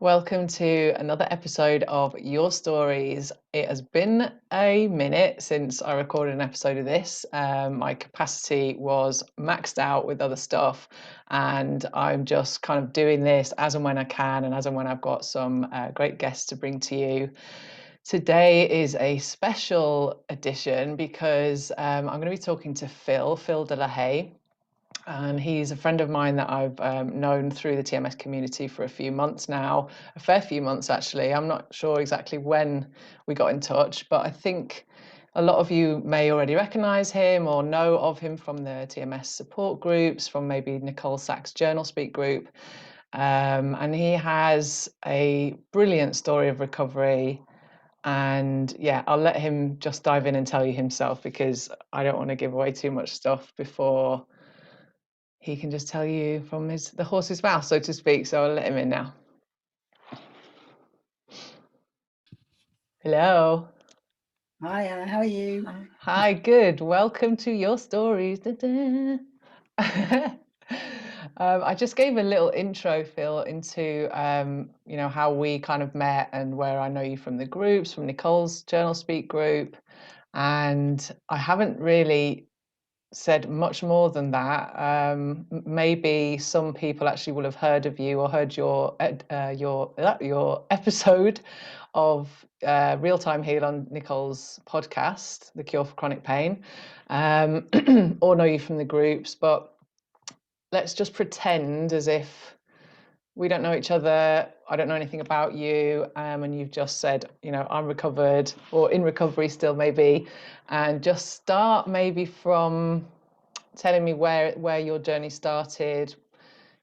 Welcome to another episode of Your Stories. It has been a minute since I recorded an episode of this. My capacity was maxed out with other stuff, and I'm just kind of doing this as and when I can, and as and when I've got some great guests to bring to you. Today is a special edition because I'm going to be talking to Phil de la Haye. And he's a friend of mine that I've known through the TMS community for a few months now, a fair few months actually. I'm not sure exactly when we got in touch, but I think a lot of you may already recognize him or know of him from the TMS support groups, from maybe Nicole Sachs' Journal Speak group. And he has a brilliant story of recovery. And yeah, I'll let him just dive in and tell you himself because I don't want to give away too much stuff before he can just tell you from the horse's mouth, so to speak. So I'll let him in now. Hello. Hi, how are you? Hi, good. Welcome to Your Stories. I just gave a little intro, Phil, into how we kind of met and where I know you from the groups, from Nicole's Journal Speak group, and I haven't really said much more than that. Maybe some people actually will have heard of you or heard your episode of Real Time Heal on Nicole's podcast, The Cure for Chronic Pain, or know you from the groups. But let's just pretend as if we don't know each other. I don't know anything about you, and you've just said, I'm recovered or in recovery still, maybe, and just start maybe from telling me where your journey started,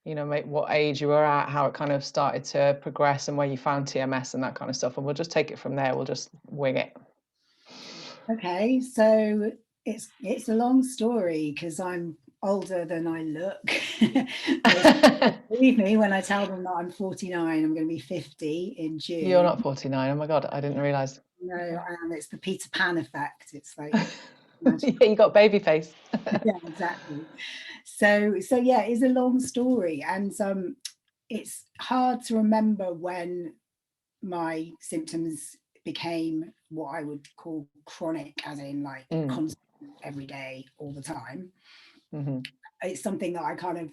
what age you were at, how it kind of started to progress, and where you found TMS and that kind of stuff. And we'll just take it from there. We'll just wing it. Okay, so it's a long story because I'm older than I look. Believe me when I tell them that I'm 49, I'm going to be 50 in June. You're not 49. Oh my God, I didn't realize. No, it's the Peter Pan effect. It's like yeah, you got baby face. yeah, exactly. So yeah, it's a long story, and it's hard to remember when my symptoms became what I would call chronic, as in like constant, every day, all the time. Mm-hmm. It's something that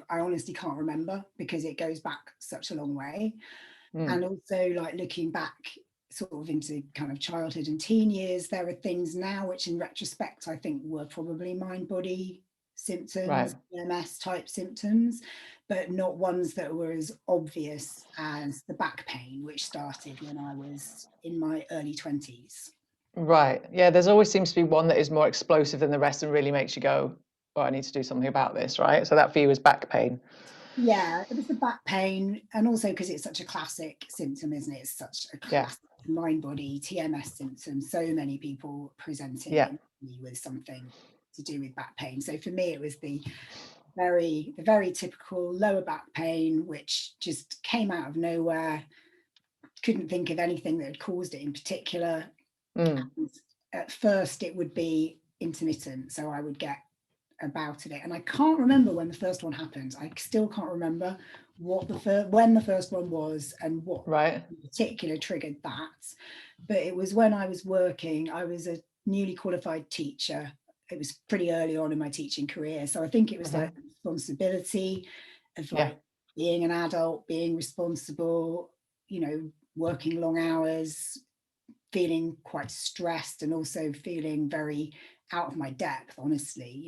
I honestly can't remember because it goes back such a long way. And also, like, looking back sort of into kind of childhood and teen years, there are things now which in retrospect I think were probably mind body symptoms, Right. EMS type symptoms, but not ones that were as obvious as the back pain, which started when I was in my early 20s. Right. Yeah, there's always seems to be one that is more explosive than the rest and really makes you go, oh, I need to do something about this, right? So that for you was back pain. Yeah, it was the back pain, and also because it's such a classic symptom, isn't it? It's such a classic mind body TMS symptom. So many people presenting with something to do with back pain. So for me, it was the very typical lower back pain, which just came out of nowhere. Couldn't think of anything that had caused it in particular. And at first, it would be intermittent, so I would get a bout of it, and I can't remember when the first one happened. I still can't remember when the first one was and what in particular triggered that. But it was when I was working. I was a newly qualified teacher. It was pretty early on in my teaching career, so I think it was like the responsibility of like being an adult, being responsible, working long hours, feeling quite stressed, and also feeling very out of my depth, honestly.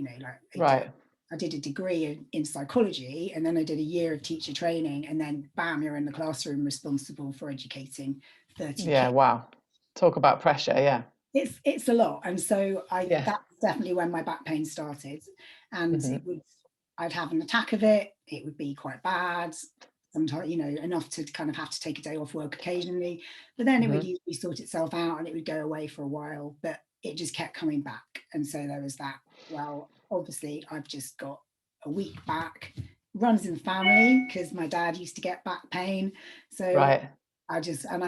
I did a degree in psychology, and then I did a year of teacher training, and then bam, you're in the classroom responsible for educating 30 kids. Wow. Talk about pressure. Yeah. It's a lot. And so that's definitely when my back pain started. And I'd have an attack of it. It would be quite bad. Sometimes, enough to kind of have to take a day off work occasionally, but then it would usually sort itself out and it would go away for a while, but it just kept coming back. And so there was that, well, obviously I've just got a weak back, runs in the family because my dad used to get back pain. So I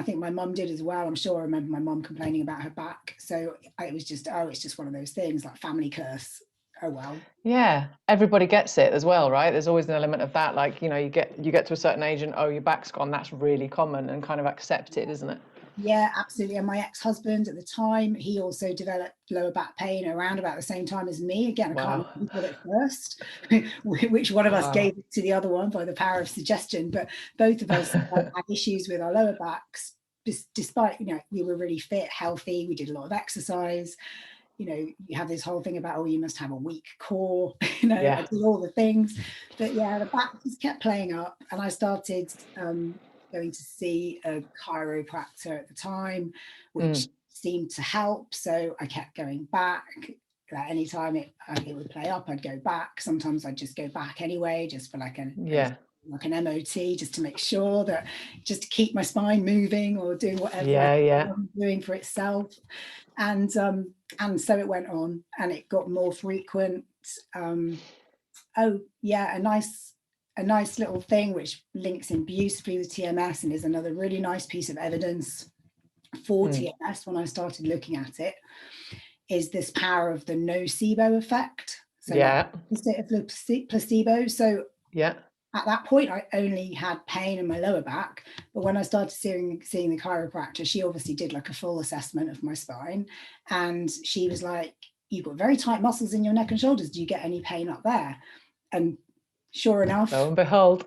think my mum did as well. I'm sure I remember my mum complaining about her back. So it was just, it's just one of those things, like family curse. Oh, wow. Yeah, everybody gets it as well, right? There's always an element of that, like, you know, you get to a certain age and, oh, your back's gone. That's really common and kind of accepted, isn't it? Yeah, absolutely. And my ex-husband at the time, he also developed lower back pain around about the same time as me. Again, I can't Wow. remember who got it first, which one of us Wow. gave it to the other one by the power of suggestion. But both of us had issues with our lower backs, despite, you know, we were really fit, healthy. We did a lot of exercise. You know, you have this whole thing about, oh, you must have a weak core. You know, I Yeah. did all the things. But yeah, the back just kept playing up. And I started going to see a chiropractor at the time, which seemed to help. So I kept going back. Anytime it would play up, I'd go back. Sometimes I'd just go back anyway, just for like an MOT, just to make sure that, just to keep my spine moving or doing whatever I'm doing for itself. And so it went on, and it got more frequent. Oh yeah, a nice little thing which links in beautifully with TMS and is another really nice piece of evidence for TMS when I started looking at it, is this power of the nocebo effect. So instead of placebo. So at that point, I only had pain in my lower back. But when I started seeing the chiropractor, she obviously did like a full assessment of my spine. And she was like, you've got very tight muscles in your neck and shoulders. Do you get any pain up there? And sure enough, lo and behold,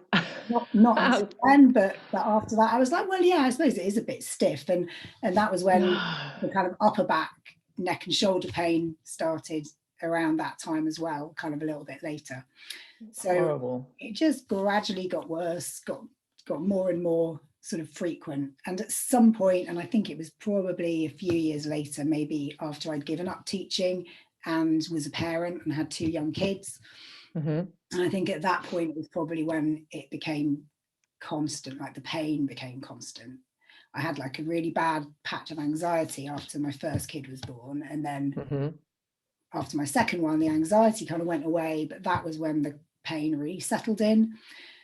not until then, but after that, I was like, well, yeah, I suppose it is a bit stiff. And that was when the kind of upper back, neck and shoulder pain started around that time as well, kind of a little bit later. So horrible. It just gradually got worse, got more and more sort of frequent. And at some point, and I think it was probably a few years later, maybe after I'd given up teaching and was a parent and had 2 young kids. And I think at that point, it was probably when it became constant, like the pain became constant. I had like a really bad patch of anxiety after my first kid was born. And then after my second one, the anxiety kind of went away, but that was when the pain really settled in.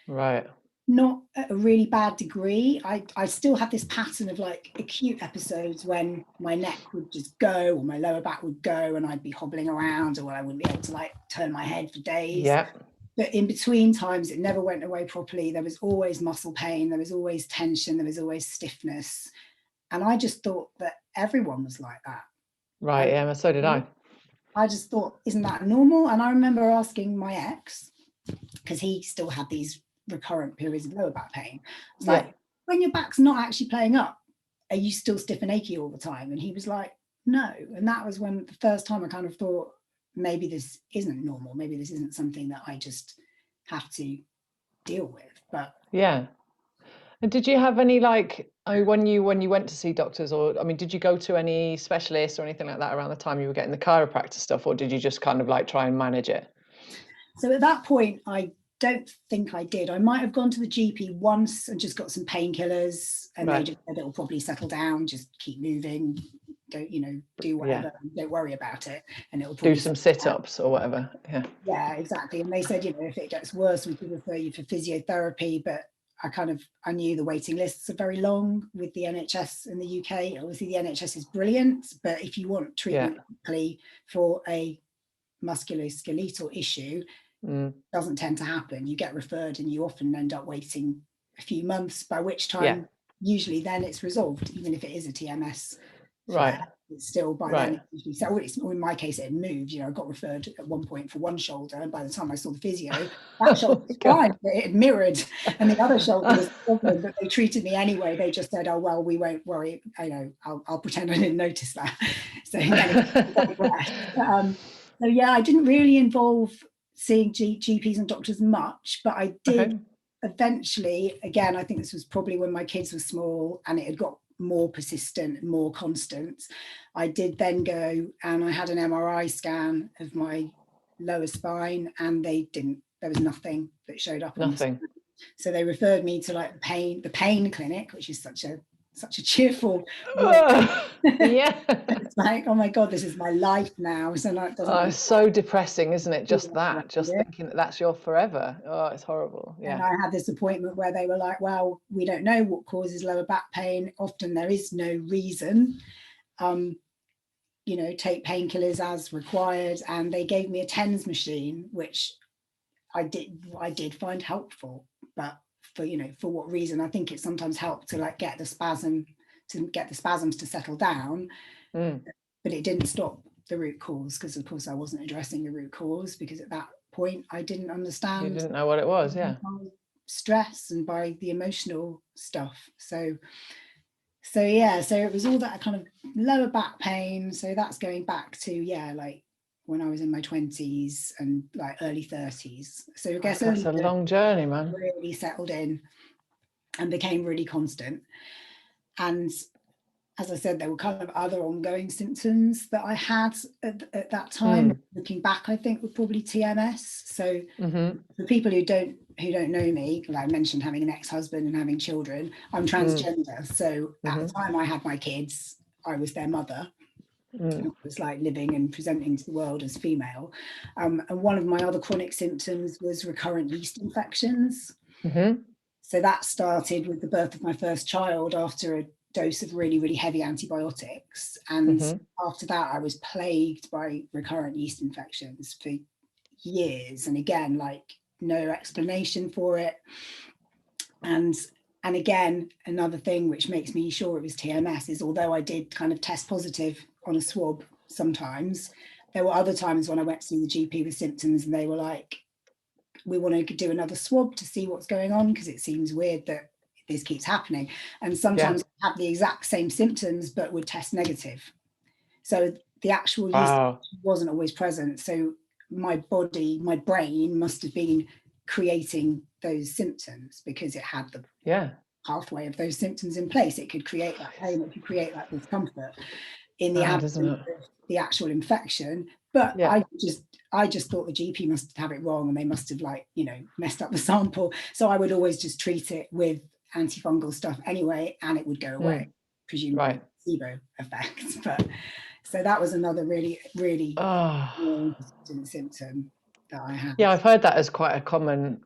Right. Not at a really bad degree. I still had this pattern of like acute episodes when my neck would just go or my lower back would go and I'd be hobbling around, or I wouldn't be able to like turn my head for days. Yeah. But in between times, it never went away properly. There was always muscle pain. There was always tension. There was always stiffness. And I just thought that everyone was like that. Right. Yeah. So did I. I just thought, isn't that normal? And I remember asking my ex, because he still had these recurrent periods of lower back pain. It's like, when your back's not actually playing up, are you still stiff and achy all the time? And he was like, no. And that was when the first time I kind of thought, maybe this isn't normal. Maybe this isn't something that I just have to deal with. But yeah. And did you have any, like, I mean, when you went to see doctors, or I mean, did you go to any specialists or anything like that around the time you were getting the chiropractor stuff, or did you just kind of like try and manage it? So at that point, I don't think I did. I might have gone to the GP once and just got some painkillers, and they just said it'll probably settle down, just keep moving, don't, you know, do whatever, don't worry about it, and it'll probably do some sit-ups or whatever. Yeah, exactly. And they said, you know, if it gets worse, we could refer you for physiotherapy. But I knew the waiting lists are very long with the NHS in the UK. Obviously the NHS is brilliant, but if you want treatment quickly for a musculoskeletal issue, doesn't tend to happen. You get referred and you often end up waiting a few months, by which time usually then it's resolved, even if it is a TMS flare. It's still by then it usually, so in my case it had moved. You know, I got referred at one point for one shoulder, and by the time I saw the physio, that shoulder was fine, but it had mirrored, and the other shoulder was problem, but they treated me anyway. They just said, oh well, we won't worry, I know, I'll pretend I didn't notice that. So so yeah, I didn't really involve seeing GPs and doctors much, but I did eventually. Again, I think this was probably when my kids were small and it had got more persistent, more constant. I did then go and I had an MRI scan of my lower spine, and there was nothing that showed up. Nothing. So they referred me to like the pain clinic, which is such a cheerful it's like, oh my god, this is my life now. So like, it's so depressing, isn't it? Just thinking that that's your forever. Oh, it's horrible. And I had this appointment where they were like, well, we don't know what causes lower back pain. Often there is no reason. take painkillers as required, and they gave me a TENS machine, which I did find helpful, but for what reason? I think it sometimes helped to like get the spasms to settle down, but it didn't stop the root cause, because of course I wasn't addressing the root cause, because at that point I didn't understand. You didn't know what it was, yeah. Stress and by the emotional stuff. So it was all that kind of lower back pain. So that's going back to like when I was in my 20s and like early 30s. So I guess that's a long journey, man. Really settled in and became really constant. And as I said, there were kind of other ongoing symptoms that I had at that time. Looking back, I think were probably TMS. So for people who don't know me, like I mentioned, having an ex-husband and having children, I'm transgender. So at the time I had my kids, I was their mother. I was like living and presenting to the world as female. And one of my other chronic symptoms was recurrent yeast infections. So that started with the birth of my first child after a dose of really, really heavy antibiotics. And after that, I was plagued by recurrent yeast infections for years. And again, like no explanation for it. And again, another thing which makes me sure it was TMS is, although I did kind of test positive on a swab sometimes, there were other times when I went to see the GP with symptoms and they were like, we want to do another swab to see what's going on, because it seems weird that this keeps happening. And sometimes I have the exact same symptoms but would test negative. So the actual yeast wasn't always present. So my brain must have been creating those symptoms because it had the pathway of those symptoms in place. It could create that pain, it could create that discomfort in the absence of the actual infection. But I just thought the GP must have it wrong and they must have messed up the sample. So I would always just treat it with antifungal stuff anyway, and it would go away, presumably placebo effect. But so that was another really, really persistent symptom that I had. Yeah, I've heard that as quite a common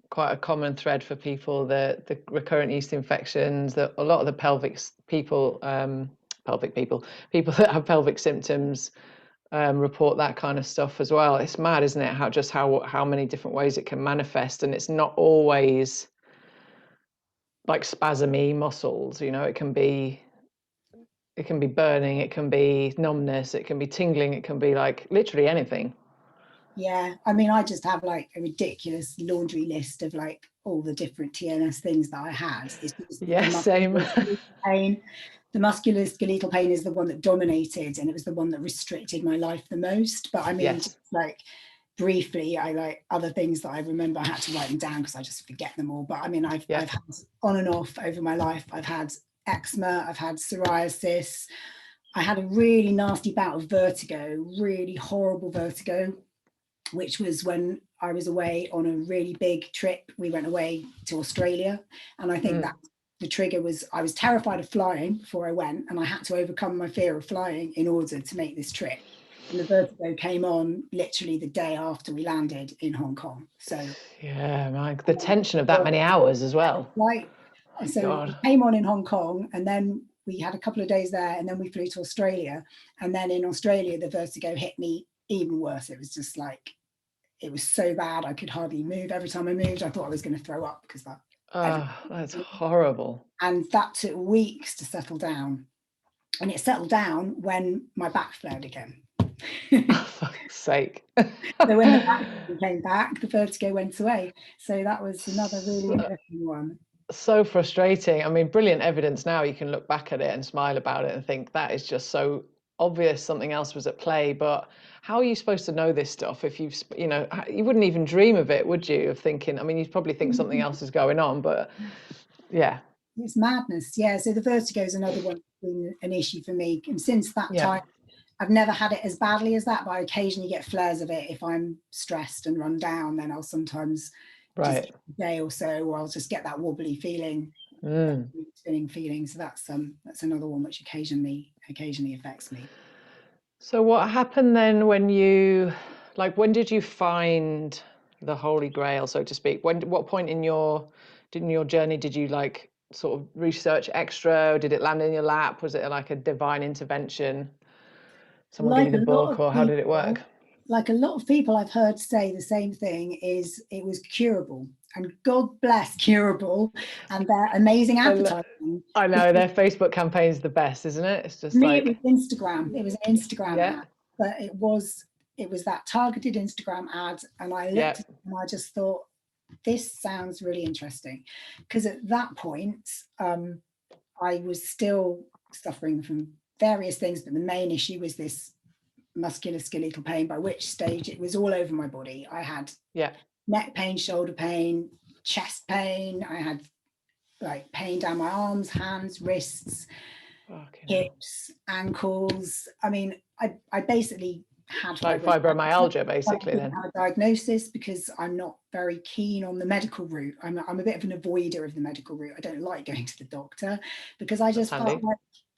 thread for people, the recurrent yeast infections, that a lot of the people that have pelvic symptoms report that kind of stuff as well. It's mad, isn't it? How many different ways it can manifest, and it's not always like spasmy muscles. It can be burning, it can be numbness, it can be tingling, it can be like literally anything. Yeah, I mean, I just have like a ridiculous laundry list of like all the different TMS things that I had. It's just same. Pain. The musculoskeletal pain is the one that dominated, and it was the one that restricted my life the most. But I mean, just like briefly, I like other things that I remember. I had to write them down because I just forget them all. But I mean, I've had on and off over my life. I've had eczema, I've had psoriasis. I had a really nasty bout of vertigo, really horrible vertigo, which was when I was away on a really big trip. We went away to Australia, and I think that the trigger was I was terrified of flying before I went, and I had to overcome my fear of flying in order to make this trip. And the vertigo came on literally the day after we landed in Hong Kong. So the tension of that many hours as well. Right. So it came on in Hong Kong, and then we had a couple of days there, and then we flew to Australia. And then in Australia, the vertigo hit me even worse. It was just like, it was so bad I could hardly move. Every time I moved, I thought I was going to throw up because that. That's horrible. And that took weeks to settle down. And it settled down when my back flared again. For fuck's sake. So when the back came back, the vertigo went away. So that was another really interesting one. So frustrating. I mean, brilliant evidence now. You can look back at it and smile about it and think that is just so obvious something else was at play. But how are you supposed to know this stuff if you wouldn't even dream of it, would you? Of thinking, I mean, you'd probably think something else is going on, but it's madness. So the vertigo is another one that's been an issue for me, and since that time I've never had it as badly as that, but I occasionally get flares of it. If I'm stressed and run down, then I'll sometimes just get a day or so, or I'll just get that wobbly feeling, spinning feeling. So that's another one which occasionally affects me. So what happened then when did you find the Holy Grail, so to speak? What point in your journey did you like sort of research extra? Or did it land in your lap? Was it like a divine intervention? Someone give you the book, or how did it work? Like a lot of people I've heard say the same thing, is it was curable. And God bless Curable and their amazing advertising. I know, their Facebook campaign is the best, isn't it? It's just it was Instagram. It was an Instagram ad, but it was that targeted Instagram ad. And I looked at it and I just thought, this sounds really interesting. Because at that point, I was still suffering from various things, but the main issue was this musculoskeletal pain, by which stage it was all over my body. I had neck pain, shoulder pain, chest pain. I had like pain down my arms, hands, wrists, hips, ankles. I mean, I basically had like fibromyalgia, basically. I then had a diagnosis because I'm not very keen on the medical route. I'm a bit of an avoider of the medical route. I don't like going to the doctor because I just felt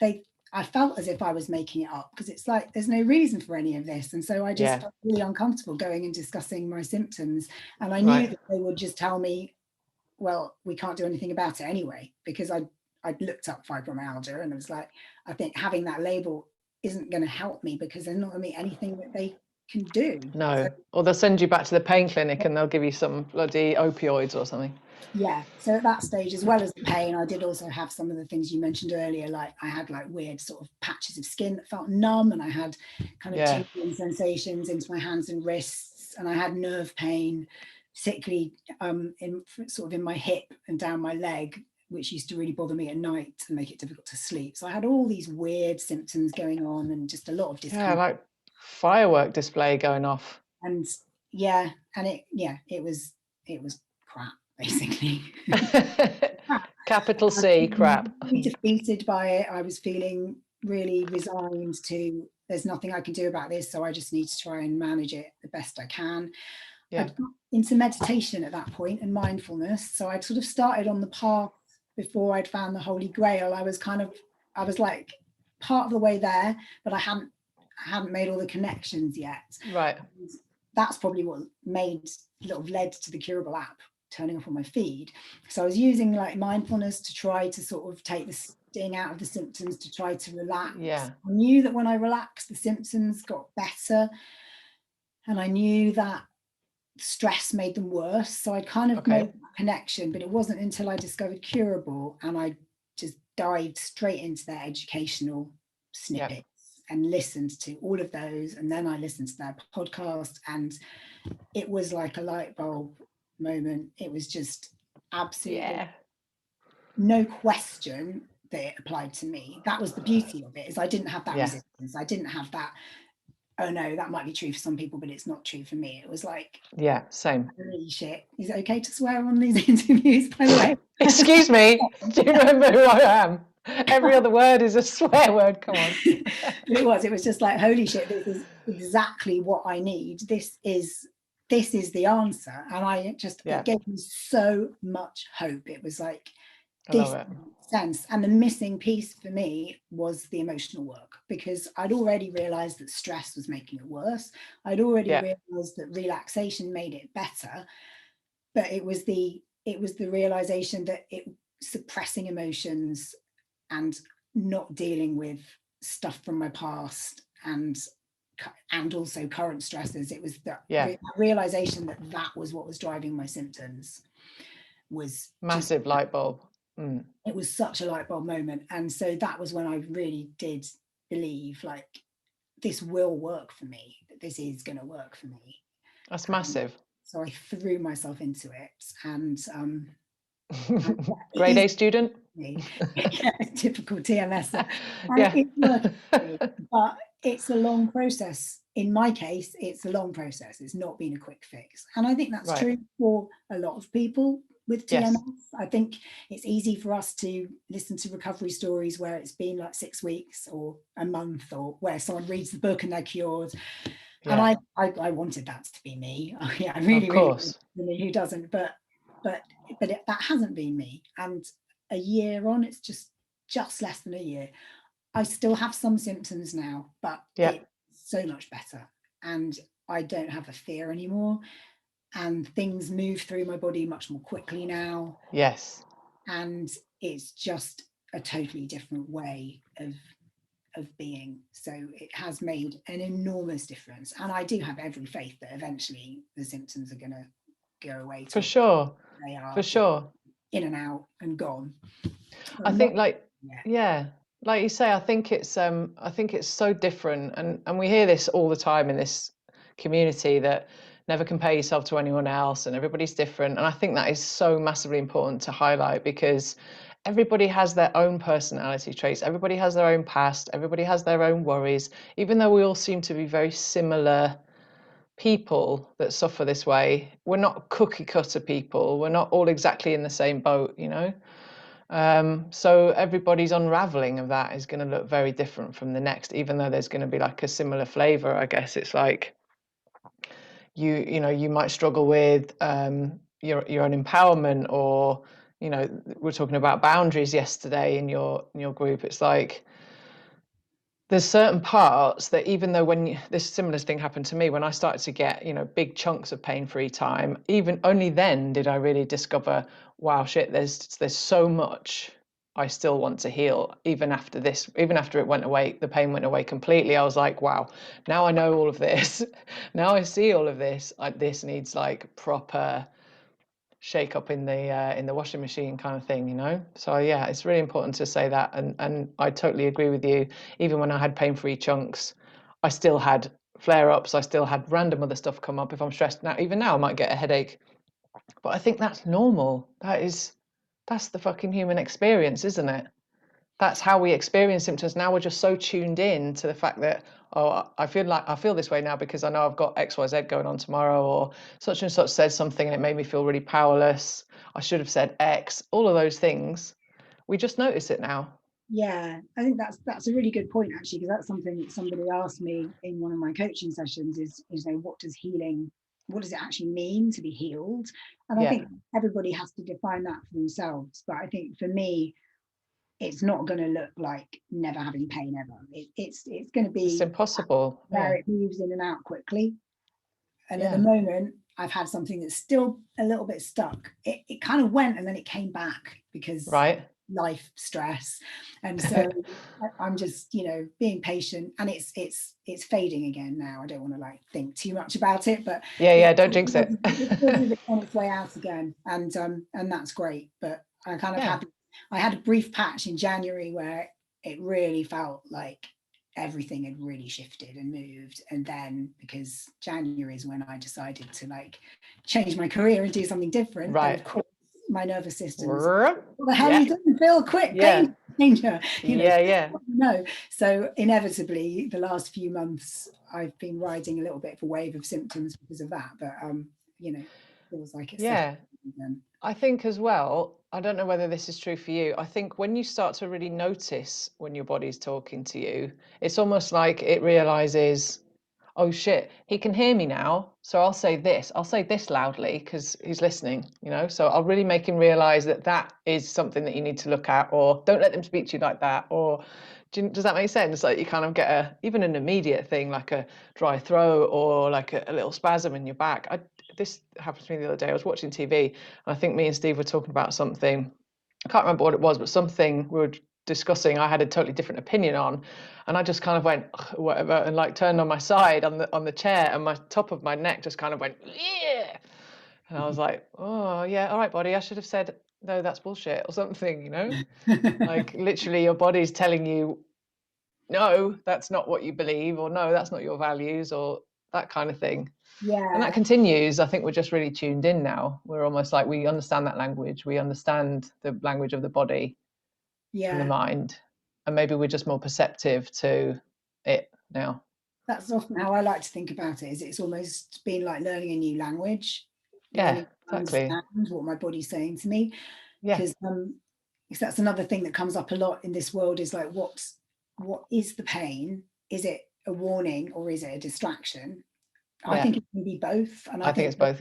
like I felt as if I was making it up, because it's like there's no reason for any of this. And so I just felt really uncomfortable going and discussing my symptoms. And I knew that they would just tell me, well, we can't do anything about it anyway, because I'd looked up fibromyalgia and I was like, I think having that label isn't going to help me, because there's not going to be anything that they can do. No, or they'll send you back to the pain clinic and they'll give you some bloody opioids or something. Yeah, so at that stage, as well as the pain, I did also have some of the things you mentioned earlier, like I had like weird sort of patches of skin that felt numb, and I had kind of tingling sensations into my hands and wrists, and I had nerve pain, particularly in my hip and down my leg, which used to really bother me at night and make it difficult to sleep. So I had all these weird symptoms going on, and just a lot of discomfort. Yeah, like firework display going off. And it was crap, basically. Capital C, crap. Really defeated by it. I was feeling really resigned to, there's nothing I can do about this, so I just need to try and manage it the best I can. I'd got into meditation at that point and mindfulness. So I'd sort of started on the path before I'd found the Holy Grail. I was like part of the way there, but I hadn't made all the connections yet. Right. And that's probably what led to the Curable app turning up on my feed. So I was using like mindfulness to try to sort of take the sting out of the symptoms, to try to relax. Yeah. I knew that when I relaxed, the symptoms got better, and I knew that stress made them worse. So I kind of made that connection, but it wasn't until I discovered Curable and I just dived straight into their educational snippets and listened to all of those. And then I listened to their podcast, and it was like a light bulb moment. It was just absolutely no question that it applied to me. That was the beauty of it, is I didn't have that resistance. I didn't have that, oh no, that might be true for some people, but it's not true for me. It was like, same. Holy shit. Is it okay to swear on these interviews, by the way? Excuse me, do you remember who I am? Every other word is a swear word, come on. It was just like, holy shit, this is exactly what I need. This is the answer. And it gave me so much hope. It was like, this sense. And the missing piece for me was the emotional work, because I'd already realized that stress was making it worse. I'd already realized that relaxation made it better, but it was the realization that suppressing emotions and not dealing with stuff from my past and also current stresses. It was the realization that was what was driving my symptoms. Was massive light bulb. It was such a light bulb moment. And so that was when I really did believe, like, this will work for me, that this is going to work for me. That's massive. So I threw myself into it. And grade A student? Typical TMS. It worked for me, but it's a long process. In my case, it's a long process. It's not been a quick fix. And I think that's true for a lot of people with TMS. I think it's easy for us to listen to recovery stories where it's been like 6 weeks or a month, or where someone reads the book and they're cured. And I wanted that to be me. I really, really, who doesn't? But that hasn't been me. And a year on, it's just less than a year, I still have some symptoms now, but it's so much better. And I don't have a fear anymore. And things move through my body much more quickly now. Yes. And it's just a totally different way of of being. So it has made an enormous difference. And I do have every faith that eventually the symptoms are going to go away. For sure. They are For sure. in and out and gone. I think like you say, I think it's so different, and we hear this all the time in this community, that never compare yourself to anyone else and everybody's different. And I think that is so massively important to highlight, because everybody has their own personality traits, everybody has their own past, everybody has their own worries, even though we all seem to be very similar people that suffer this way. We're not cookie cutter people, we're not all exactly in the same boat, you know. So everybody's unraveling of that is going to look very different from the next, even though there's going to be like a similar flavor. I guess it's like you know, you might struggle with your own empowerment, or, you know, we're talking about boundaries yesterday in your group. It's like there's certain parts that, even though this similar thing happened to me when I started to get, you know, big chunks of pain-free time, even only then did I really discover, wow, shit, there's so much I still want to heal. Even after this, even after it went away, the pain went away completely, I was like, wow, now I know all of this. Now I see all of this. This needs like proper shake up in the washing machine kind of thing, you know. So yeah, it's really important to say that, and I totally agree with you. Even when I had pain-free chunks, I still had flare-ups, I still had random other stuff come up. If I'm stressed now, even now I might get a headache, but I think that's normal. That's the fucking human experience, isn't it? That's how we experience symptoms. Now we're just so tuned in to the fact that, oh, I feel this way now because I know I've got XYZ going on tomorrow, or such and such said something and it made me feel really powerless. I should have said X. All of those things, we just notice it now. Yeah, I think that's a really good point, actually, because that's something that somebody asked me in one of my coaching sessions is, you know, what does it actually mean to be healed? And I think everybody has to define that for themselves. But I think for me, it's not going to look like never having pain ever. It's going to be, it's impossible, where it moves in and out quickly. And at the Yeah. moment, I've had something that's still a little bit stuck. It kind of went and then it came back because life stress. And so I'm just, you know, being patient, and it's fading again now. I don't want to like think too much about it, but don't jinx it. It's on its way out again, and that's great. But I kind of I had a brief patch in January where it really felt like everything had really shifted and moved. And then, because January is when I decided to like change my career and do something different, and of course my nervous system was, what the hell are you doing, Phil? Quick, pain changer, you know. No, so inevitably the last few months I've been riding a little bit of a wave of symptoms because of that. But you know, feels like it's again. I think as well, I don't know whether this is true for you, I think when you start to really notice when your body's talking to you, it's almost like it realizes, oh shit, he can hear me now, so I'll say this loudly because he's listening, you know. So I'll really make him realize that is something that you need to look at, or don't let them speak to you like that, or does that make sense? Like you kind of get even an immediate thing like a dry throat, or like a little spasm in your back. This happened to me the other day. I was watching TV, and I think me and Steve were talking about something. I can't remember what it was, but something we were discussing I had a totally different opinion on, and I just kind of went whatever, and like turned on my side on the chair, and my top of my neck just kind of went, yeah. And I was like, oh yeah, all right, buddy, I should have said no, that's bullshit or something, you know. Like literally your body's telling you, no, that's not what you believe, or no, that's not your values, or that kind of thing. And that continues. I think we're just really tuned in now. We're almost like we understand that language. We understand the language of the body and the mind. And maybe we're just more perceptive to it now. That's often how I like to think about it, is it's almost been like learning a new language. Learning to understand what my body's saying to me. Because that's another thing that comes up a lot in this world, is like, what is the pain? Is it a warning or is it a distraction? I think it can be both, and I think it's both.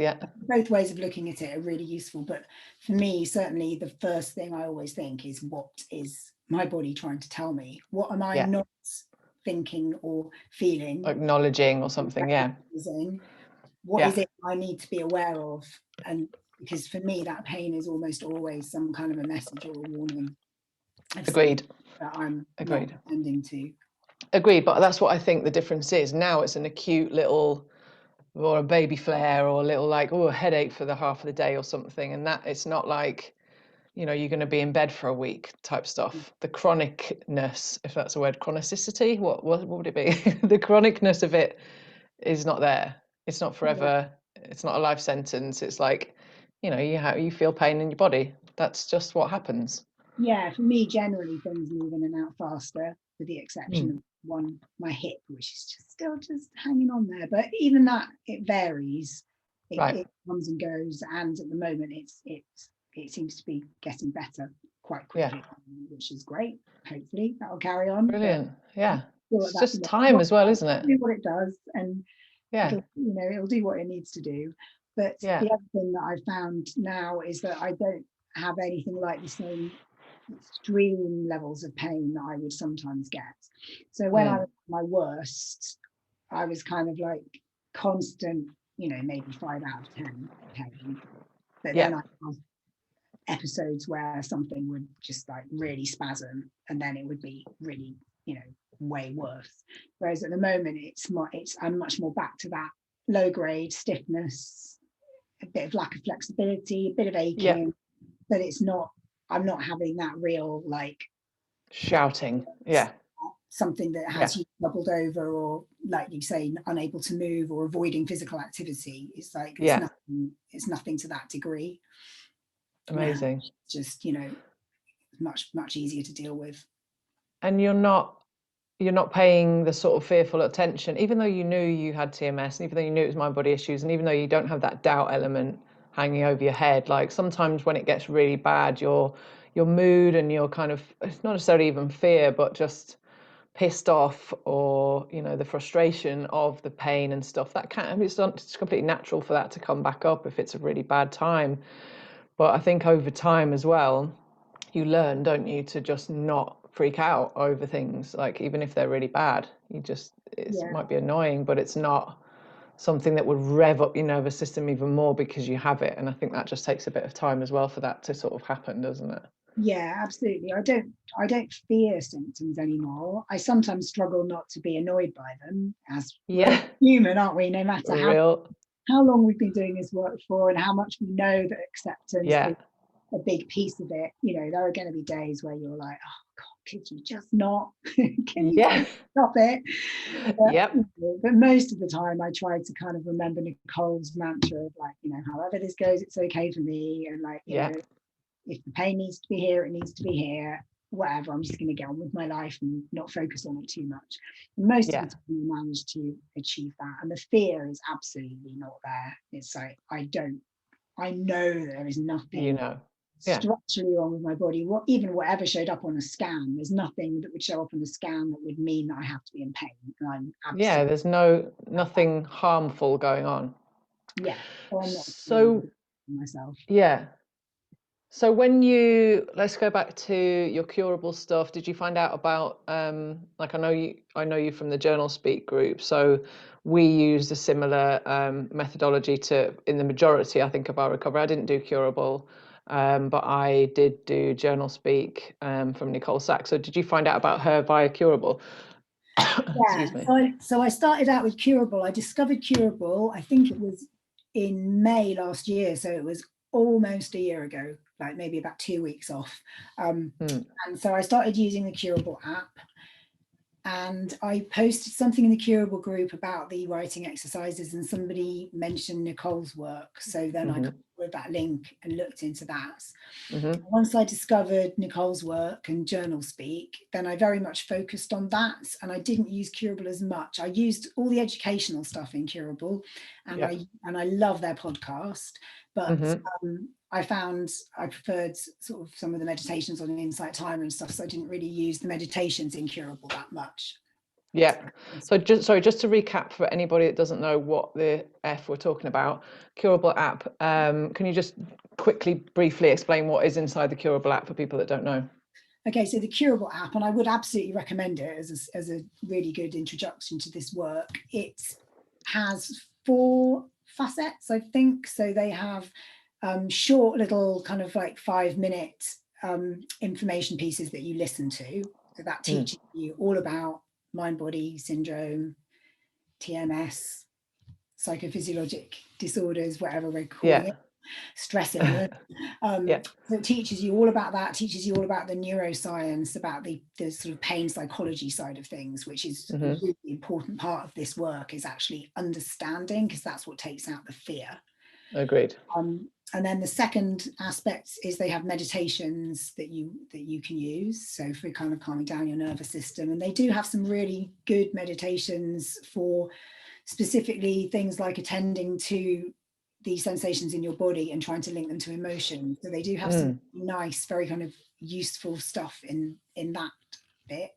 Both ways of looking at it are really useful. But for me, certainly the first thing I always think is, what is my body trying to tell me? What am I not thinking or feeling, acknowledging or something? What is it I need to be aware of? And because for me, that pain is almost always some kind of a message or a warning. Agreed. That I'm not attending to. Agreed, but that's what I think the difference is. Now it's an acute little, or a baby flare, or a little like, oh, a headache for the half of the day or something, and that it's not like, you know, you're going to be in bed for a week type stuff. The chronicness, if that's a word, chronicity, what would it be? The chronicness of it is not there. It's not forever. It's not a life sentence. It's like, you know, you feel pain in your body. That's just what happens. Yeah, for me, generally things move in and out faster, with the exception of my hip, which is still just hanging on there. But even that, it varies. It comes and goes, and at the moment, it seems to be getting better quite quickly, which is great. Hopefully, that'll carry on. Brilliant. Yeah. It's That, just time as well, isn't it? Do what it does, and it'll do what it needs to do. But the other thing that I found now is that I don't have anything like the same extreme levels of pain that I would sometimes get. So when I was at my worst, I was kind of like constant, maybe 5 out of 10 pain. But then I have episodes where something would just like really spasm, and then it would be really, way worse. Whereas at the moment, I'm much more back to that low grade stiffness, a bit of lack of flexibility, a bit of aching, but I'm not having that real like shouting, something that has you doubled over, or like you say, unable to move or avoiding physical activity. It's like it's nothing to that degree. Amazing. Just much easier to deal with. And you're not paying the sort of fearful attention, even though you knew you had TMS, and even though you knew it was mind body issues, and even though you don't have that doubt element hanging over your head. Like sometimes when it gets really bad, your mood and your kind of, it's not necessarily even fear, but just pissed off, or the frustration of the pain and stuff, that it's completely natural for that to come back up if it's a really bad time. But I think over time as well, you learn, don't you, to just not freak out over things, like even if they're really bad. It might be annoying, but it's not something that would rev up your nervous system even more because you have it. And I think that just takes a bit of time as well for that to sort of happen, doesn't it? Yeah, absolutely. I don't fear symptoms anymore. I sometimes struggle not to be annoyed by them, as we're human, aren't we? No matter how long we've been doing this work for, and how much we know that acceptance is a big piece of it. There are going to be days where you're like, oh God, could you just not? Can you stop it? But most of the time I try to kind of remember Nicole's mantra of like, however this goes, it's okay for me. And like, if the pain needs to be here, it needs to be here, whatever. I'm just going to get on with my life and not focus on it too much. And most of the time we manage to achieve that. And the fear is absolutely not there. It's like, I know there is nothing structurally wrong with my body. Whatever showed up on a scan, there's nothing that would show up on the scan that would mean that I have to be in pain. And I'm there's nothing harmful going on. So myself. So let's go back to your curable stuff. Did you find out about, like I know you from the Journal Speak group. So we used a similar methodology in the majority, I think, of our recovery. I didn't do curable, but I did do Journal Speak from Nicole Sachs. So did you find out about her via curable? Excuse me. So I started out with curable. I discovered curable, I think it was in May last year. So it was almost a year ago, like maybe about 2 weeks off. And so I started using the Curable app, and I posted something in the Curable group about the writing exercises, and somebody mentioned Nicole's work. So then I with that link and looked into that. Once I discovered Nicole's work and Journal Speak, then I very much focused on that, and I didn't use Curable as much. I used all the educational stuff in Curable, and I love their podcast, but I found I preferred sort of some of the meditations on the Insight Timer and stuff, so I didn't really use the meditations in Curable that much. So just to recap for anybody that doesn't know what the F we're talking about, Curable app, can you just quickly, briefly explain what is inside the Curable app for people that don't know? Okay, so the Curable app, and I would absolutely recommend it as a really good introduction to this work. It has 4 facets, I think. So they have short little kind of like 5-minute information pieces that you listen to. So that teaches you all about mind-body syndrome, TMS, psychophysiologic disorders, whatever we're calling it, stress illness. So it teaches you all about that, teaches you all about the neuroscience, about the sort of pain psychology side of things, which is a really important part of this work, is actually understanding, because that's what takes out the fear. Agreed. And then the second aspect is they have meditations that you can use, so for kind of calming down your nervous system. And they do have some really good meditations for specifically things like attending to the sensations in your body and trying to link them to emotion. So they do have some nice, very kind of useful stuff in that bit.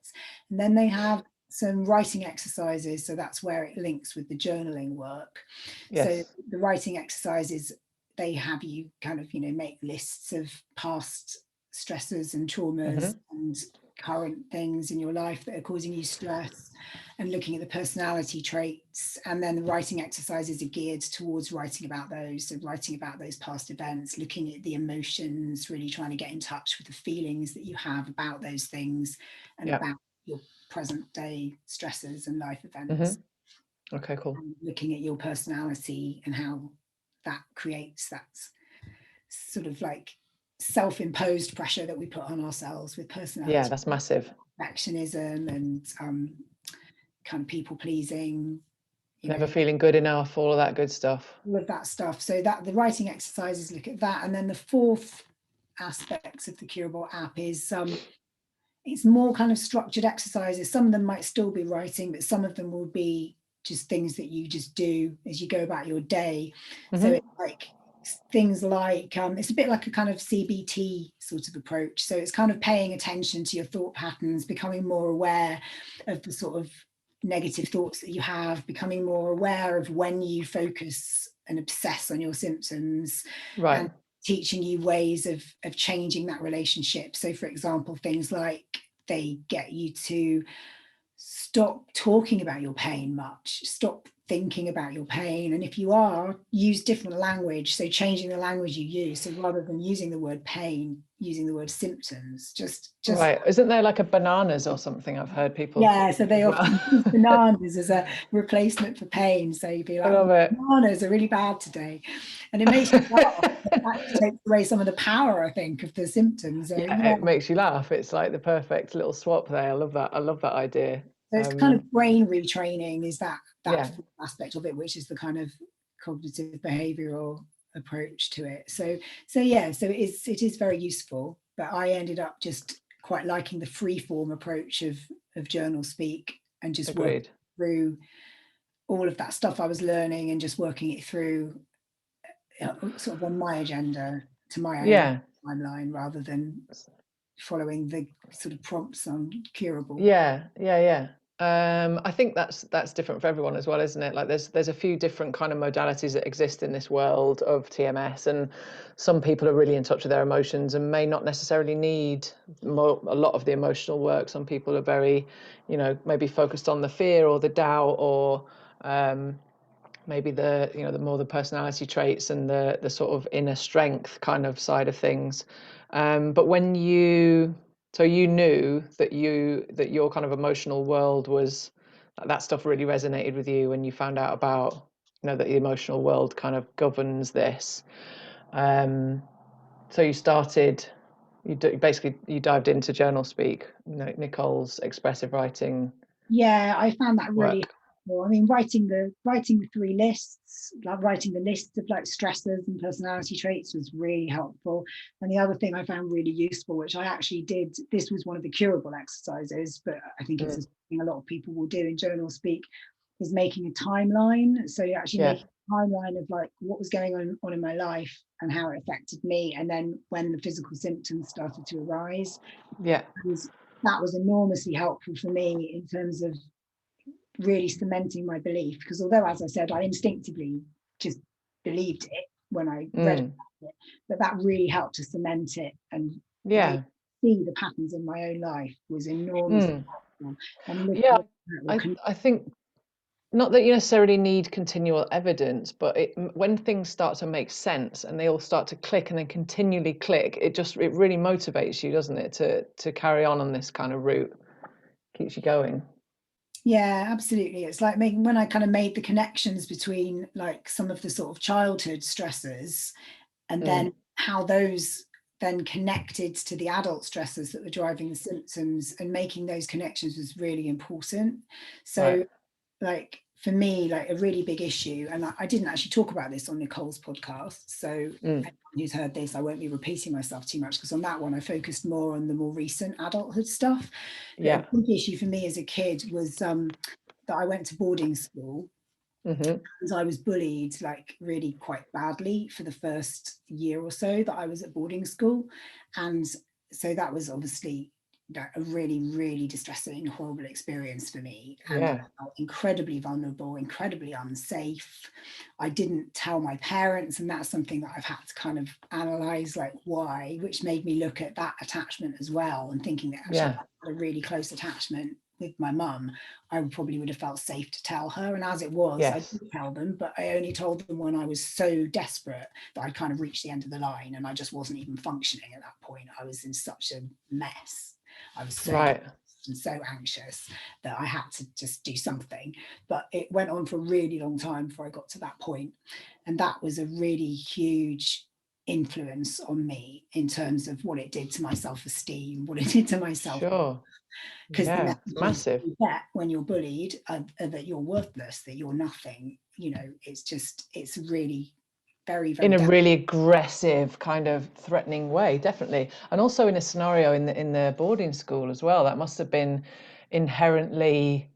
And then they have some writing exercises, so that's where it links with the journaling work. So the writing exercises, they have you kind of, make lists of past stresses and traumas and current things in your life that are causing you stress, and looking at the personality traits. And then the writing exercises are geared towards writing about those, so writing about those past events, looking at the emotions, really trying to get in touch with the feelings that you have about those things and about your present day stresses and life events. Okay, cool. And looking at your personality and how that creates that sort of like self-imposed pressure that we put on ourselves with personality. Yeah, that's massive. Perfectionism and kind of people pleasing, never feeling good enough, all of that good stuff. All of that stuff. So that the writing exercises look at that. And then the fourth aspect of the Curable app is it's more kind of structured exercises. Some of them might still be writing, but some of them will be just things that you just do as you go about your day. So it's like things like it's a bit like a kind of CBT sort of approach. So it's kind of paying attention to your thought patterns, becoming more aware of the sort of negative thoughts that you have, becoming more aware of when you focus and obsess on your symptoms, and teaching you ways of changing that relationship. So for example, things like they get you to stop talking about your pain much, stop thinking about your pain, and if you are, use different language. So changing the language you use, so rather than using the word pain, using the word symptoms. Just right. Isn't there like a bananas or something? I've heard people. Yeah, so they often use bananas as a replacement for pain. So you'd be like, I love it. Bananas are really bad today, and it makes you laugh. That takes away some of the power, I think, of the symptoms. So, it makes you laugh. It's like the perfect little swap there. I love that. I love that idea. So it's kind of brain retraining is that aspect of it, which is the kind of cognitive behavioral approach to it. So it is very useful. But I ended up just quite liking the free form approach of journal speak, and just working through all of that stuff I was learning and just working it through sort of on my agenda, to my own timeline, rather than following the sort of prompts on Curable. I think that's different for everyone as well, isn't it? Like there's a few different kind of modalities that exist in this world of TMS, and some people are really in touch with their emotions and may not necessarily need a lot of the emotional work. Some people are very, maybe focused on the fear or the doubt, or maybe the more the personality traits and the sort of inner strength kind of side of things. But when you knew that your kind of emotional world was, that stuff really resonated with you when you found out about, that the emotional world kind of governs this. So you dived into journal speak, Nicole's expressive writing. Yeah, I found that really helpful. I mean, writing the 3 lists, like writing the lists of like stressors and personality traits, was really helpful. And the other thing I found really useful, which I actually did, this was one of the curable exercises, but I think it's something a lot of people will do in journal speak, is making a timeline. So you actually make a timeline of like what was going on in my life and how it affected me, and then when the physical symptoms started to arise. And that was enormously helpful for me in terms of really cementing my belief, because although, as I said, I instinctively just believed it when I read about it, but that really helped to cement it and see the patterns in my own life was enormously helpful. And I think not that you necessarily need continual evidence, but when things start to make sense and they all start to click and then continually click, it really motivates you, doesn't it, to carry on this kind of route, keeps you going. Yeah, absolutely. It's like when I kind of made the connections between like some of the sort of childhood stressors and then how those then connected to the adult stressors that were driving the symptoms, and making those connections was really important. So like for me, like a really big issue, and I didn't actually talk about this on Nicole's podcast, so anyone who's heard this, I won't be repeating myself too much, because on that one I focused more on the more recent adulthood stuff. But a big issue for me as a kid was that I went to boarding school, because I was bullied like really quite badly for the first year or so that I was at boarding school. And so that was obviously a really, really distressing, horrible experience for me. And I felt incredibly vulnerable, incredibly unsafe. I didn't tell my parents, and that's something that I've had to kind of analyze, like why, which made me look at that attachment as well, and thinking that actually I had a really close attachment with my mum, I probably would have felt safe to tell her. And as it was, I did tell them, but I only told them when I was so desperate that I'd kind of reached the end of the line, and I just wasn't even functioning at that point. I was in such a mess. I was so and so anxious that I had to just do something. But it went on for a really long time before I got to that point. And that was a really huge influence on me in terms of what it did to my self-esteem, what it did to myself. Because the messages you get when you're bullied are that you're worthless, that you're nothing. You know, it's really very, very in a really aggressive kind of threatening way, definitely. And also in a scenario in the boarding school as well, that must have been inherently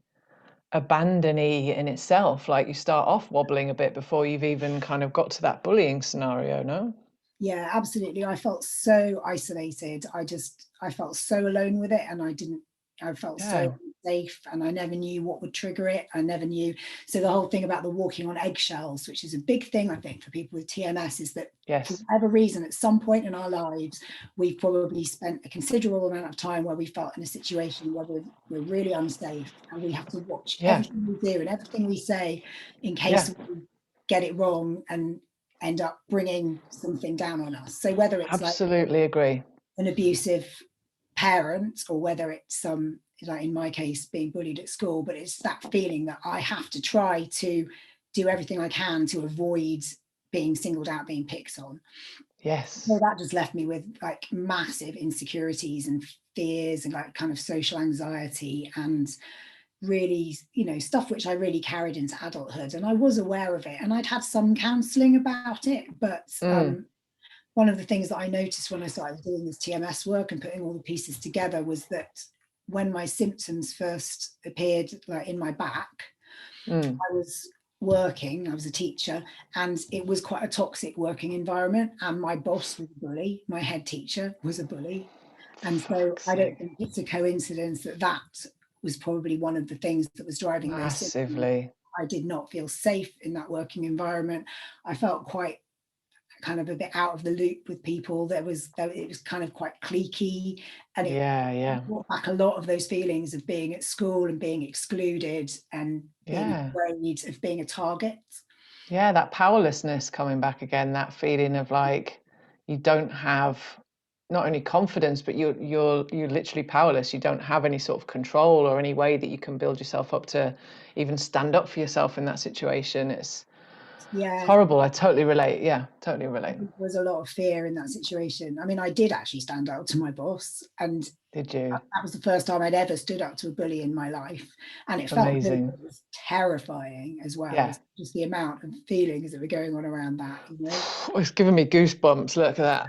abandony in itself. Like you start off wobbling a bit before you've even kind of got to that bullying scenario, no? Yeah, absolutely. I felt so isolated. I felt so alone with it, and I felt so unsafe, and I never knew what would trigger it. I never knew. So the whole thing about the walking on eggshells, which is a big thing, I think, for people with TMS, is that for whatever reason, at some point in our lives, we've probably spent a considerable amount of time where we felt in a situation where we're really unsafe, and we have to watch everything we do and everything we say in case we get it wrong and end up bringing something down on us. So whether it's absolutely agree, an abusive parent, or whether it's like in my case being bullied at school, but it's that feeling that I have to try to do everything I can to avoid being singled out, being picked on. So that just left me with like massive insecurities and fears and like kind of social anxiety, and really, you know, stuff which I really carried into adulthood. And I was aware of it, and I'd had some counselling about it, but one of the things that I noticed when I started doing this TMS work and putting all the pieces together was that when my symptoms first appeared, like in my back, I was working, I was a teacher, and it was quite a toxic working environment, and my boss was a bully, my head teacher was a bully. And so I don't think it's a coincidence that that was probably one of the things that was driving those symptoms. I did not feel safe in that working environment. I felt quite kind of a bit out of the loop with people. It was kind of quite cliquey, and it brought back a lot of those feelings of being at school and being excluded and being afraid of being a target. Yeah, that powerlessness coming back again, that feeling of like you don't have not only confidence, but you're literally powerless. You don't have any sort of control or any way that you can build yourself up to even stand up for yourself in that situation. It's horrible. I totally relate. Yeah, totally relate. There was a lot of fear in that situation. I mean, I did actually stand up to my boss, and did you? That was the first time I'd ever stood up to a bully in my life, and it felt good, but it was terrifying as well. Yeah. Just the amount of feelings that were going on around that, you know. It's giving me goosebumps. Look at that.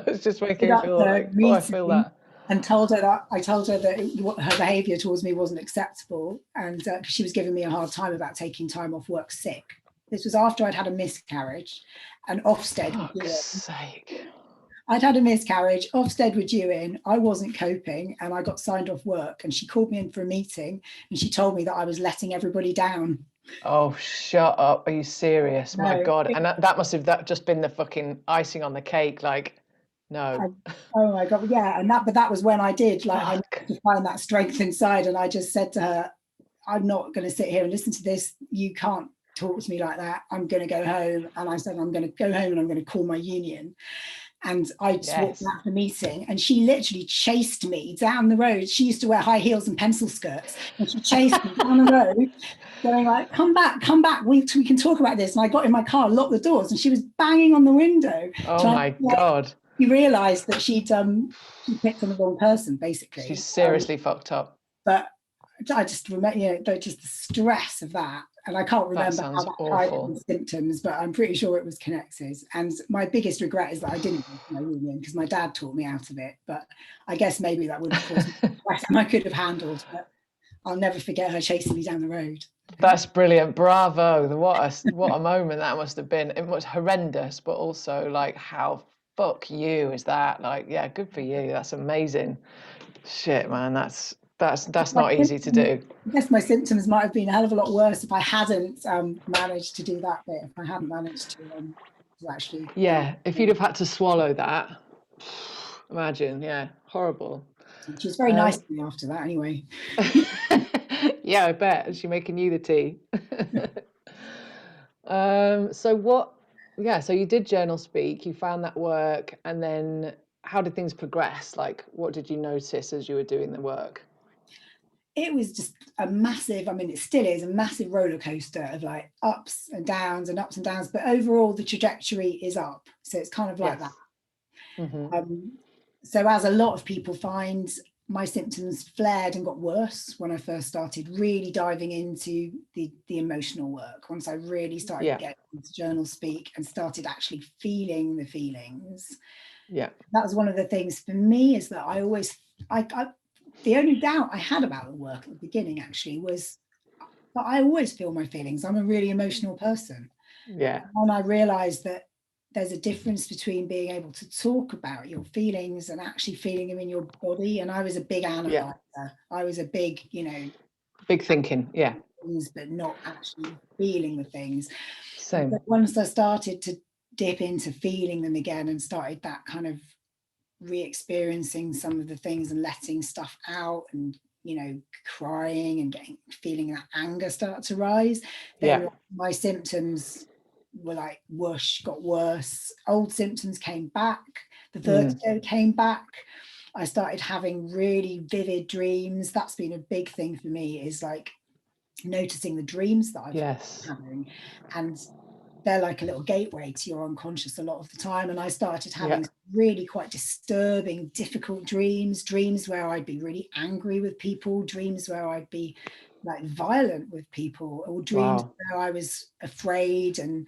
It's just making me feel like, oh, I feel that. And I told her that her behaviour towards me wasn't acceptable, and she was giving me a hard time about taking time off work sick. This was after I'd had a miscarriage, and Ofsted. For fuck's sake. I'd had a miscarriage, Ofsted were due in, I wasn't coping, and I got signed off work, and she called me in for a meeting, and she told me that I was letting everybody down. Oh, shut up. Are you serious? No, my God. And that must have just been the fucking icing on the cake. Like, no. Oh my God. Yeah. But that was when I did, like, I had to find that strength inside. And I just said to her, I'm not going to sit here and listen to this. You can't talk to me like that. I'm going to go home. And I said, I'm going to go home and I'm going to call my union. And I just walked out the meeting, and she literally chased me down the road. She used to wear high heels and pencil skirts, and she chased me down the road, going like, come back, we can talk about this. And I got in my car, locked the doors, and she was banging on the window. Oh my God. You realised that she picked on the wrong person, basically. She's seriously fucked up. But I just remember, just the stress of that. And I can't remember how that tied in with symptoms, but I'm pretty sure it was connected. And my biggest regret is that I didn't go to my union, because my dad taught me out of it. But I guess maybe that would have caused less than I could have handled. But I'll never forget her chasing me down the road. That's brilliant. Bravo. What a moment that must have been. It was horrendous, but also like, how fuck you is that? Like, yeah, good for you. That's amazing. Shit, man. That's not easy to do. I guess my symptoms might have been a hell of a lot worse if I hadn't managed to do that bit. If I hadn't managed to actually. Yeah, if you'd have had to swallow that, imagine. Yeah, horrible. She was very nice to me after that, anyway. Yeah, I bet. Is she making you the tea? So you did journal speak, you found that work, and then how did things progress? Like, what did you notice as you were doing the work? It was just a massive, it still is a massive roller coaster of like ups and downs and ups and downs, but overall the trajectory is up. So it's kind of like that. Mm-hmm. So as a lot of people find, my symptoms flared and got worse when I first started really diving into the emotional work. Once I really started getting into journal speak and started actually feeling the feelings. Yeah. That was one of the things for me, is that the only doubt I had about the work at the beginning actually was that I always feel my feelings. I'm a really emotional person. Yeah. And I realized that there's a difference between being able to talk about your feelings and actually feeling them in your body. And I was a big analyzer. Yeah. I was a big, big thinking. Yeah. Things, but not actually feeling the things. Same. But once I started to dip into feeling them again and started that kind of re-experiencing some of the things and letting stuff out and crying and feeling that anger start to rise, then my symptoms were like whoosh, got worse. Old symptoms came back, the vertigo came back. I started having really vivid dreams. That's been a big thing for me, is like noticing the dreams that I've been having, and they're like a little gateway to your unconscious a lot of the time. And I started having really quite disturbing, difficult dreams where I'd be really angry with people, dreams where I'd be like violent with people, or dreams where I was afraid, and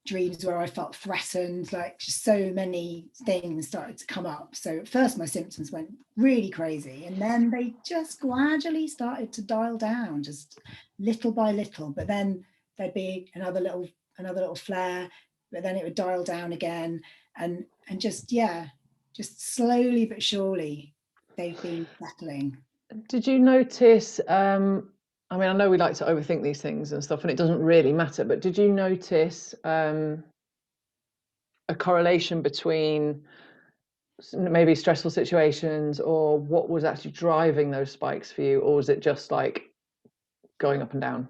dreams where I felt threatened. Like, just so many things started to come up. So at first my symptoms went really crazy, and then they just gradually started to dial down, just little by little. But then there'd be another little flare, but then it would dial down again, and just slowly but surely they've been settling. Did you notice, I know we like to overthink these things and stuff, and it doesn't really matter, but did you notice a correlation between maybe stressful situations, or what was actually driving those spikes for you, or was it just like going up and down?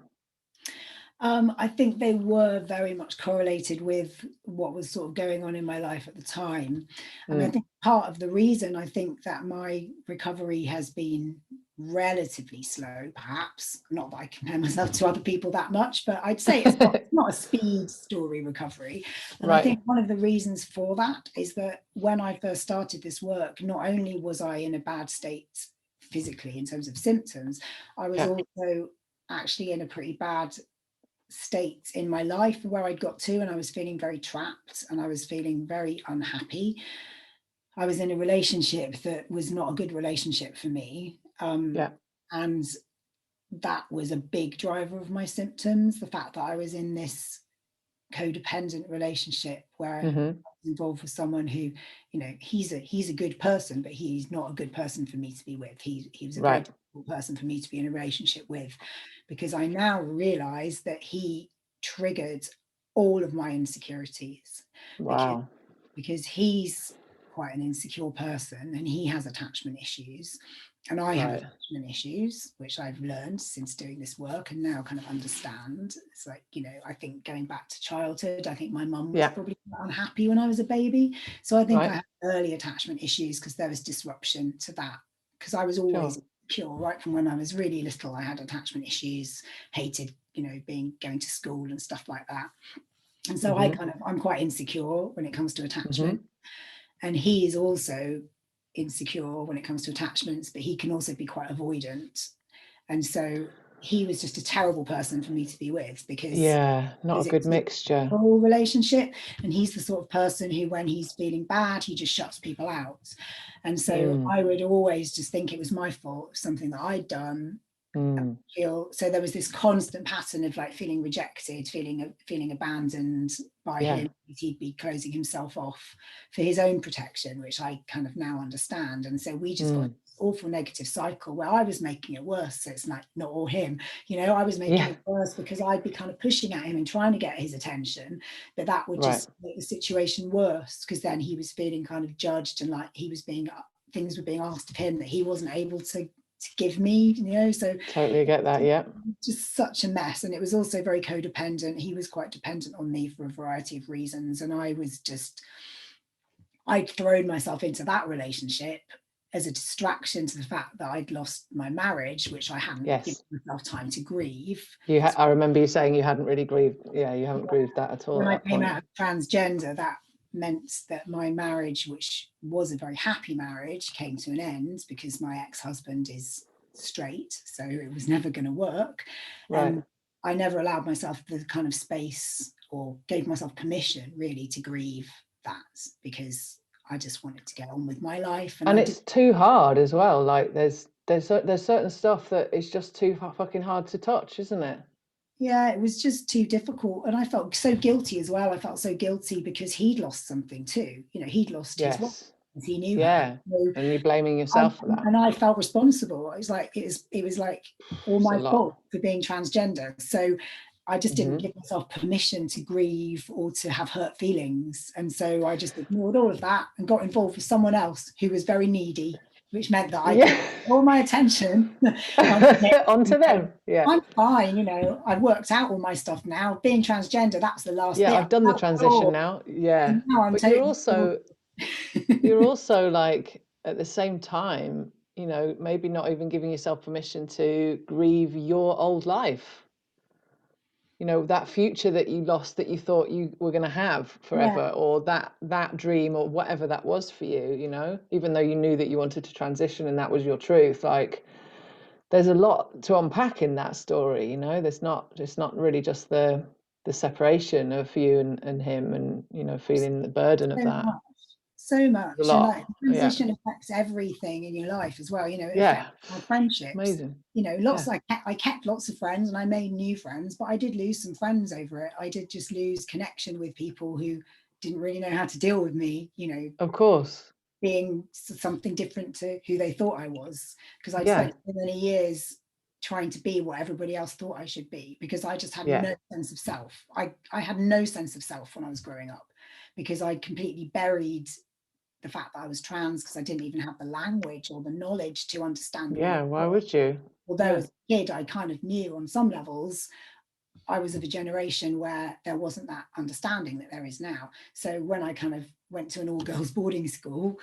I think they were very much correlated with what was sort of going on in my life at the time. And I think part of the reason I think that my recovery has been relatively slow, perhaps, not that I compare myself to other people that much, but I'd say it's not a speed story recovery. And I think one of the reasons for that is that when I first started this work, not only was I in a bad state physically in terms of symptoms, I was also actually in a pretty bad state in my life where I'd got to, and I was feeling very trapped and I was feeling very unhappy. I was in a relationship that was not a good relationship for me. And that was a big driver of my symptoms. The fact that I was in this codependent relationship where I was involved with someone who, he's a good person, but he's not a good person for me to be with. He was a very difficult person for me to be in a relationship with, because I now realize that he triggered all of my insecurities. Because he's quite an insecure person and he has attachment issues. And I have Right. attachment issues, which I've learned since doing this work and now kind of understand. It's like, you know, I think going back to childhood, I think my mum was probably unhappy when I was a baby. So I think I had early attachment issues because there was disruption to that. Because I was always insecure right from when I was really little. I had attachment issues, hated, you know, going to school and stuff like that. And so I'm quite insecure when it comes to attachment. And he is also insecure when it comes to attachments, but he can also be quite avoidant. And so he was just a terrible person for me to be with because not a good mixture. Whole relationship. And he's the sort of person who, when he's feeling bad, he just shuts people out. And so I would always just think it was my fault, something that I'd done. So there was this constant pattern of like feeling rejected, feeling abandoned by him. He'd be closing himself off for his own protection, which I kind of now understand. And so we just got this awful negative cycle where I was making it worse. So it's like not all him, you know, I was making it worse because I'd be kind of pushing at him and trying to get his attention, but that would just make the situation worse because then he was feeling kind of judged and like things were being asked of him that he wasn't able to give me, you know. So totally get that. Just such a mess. And it was also very codependent. He was quite dependent on me for a variety of reasons, and I'd thrown myself into that relationship as a distraction to the fact that I'd lost my marriage, which I hadn't given myself time to grieve. I remember you saying you hadn't really grieved. You haven't grieved that at all. When I came out of transgender, that meant that my marriage, which was a very happy marriage, came to an end because my ex-husband is straight, so it was never going to work. And I never allowed myself the kind of space or gave myself permission really to grieve that, because I just wanted to get on with my life. And it's too hard as well. Like there's certain stuff that is just too fucking hard to touch, isn't it? Yeah, it was just too difficult. And I felt so guilty as well. I felt so guilty because he'd lost something too. You know, he'd lost his wife. He knew her. So and you're blaming yourself for that. And I felt responsible. It was like all my fault for being transgender. So I just didn't give myself permission to grieve or to have hurt feelings. And so I just ignored all of that and got involved with someone else who was very needy, which meant that I gave all my attention onto them. I'm fine, you know, I've worked out all my stuff now. Being transgender, that's the last bit. I've done the transition now. Now but you're also like at the same time, you know, maybe not even giving yourself permission to grieve your old life. You know, that future that you lost, that you thought you were going to have forever, or that dream or whatever that was for you, you know, even though you knew that you wanted to transition and that was your truth. Like there's a lot to unpack in that story, you know. It's not really just the separation of you and him, and you know, feeling the burden of that. So much. And like transition affects everything in your life as well, you know. It affects my friendships. Amazing. You know, I kept lots of friends and I made new friends, but I did lose some friends over it. I did just lose connection with people who didn't really know how to deal with me, you know. Of course. Being something different to who they thought I was, because I spent so many years trying to be what everybody else thought I should be, because I just had no sense of self. I had no sense of self when I was growing up, because I completely buried the fact that I was trans, because I didn't even have the language or the knowledge to understand. Why would you? Although as a kid I kind of knew on some levels. I was of a generation where there wasn't that understanding that there is now. So when I kind of went to an all-girls boarding school,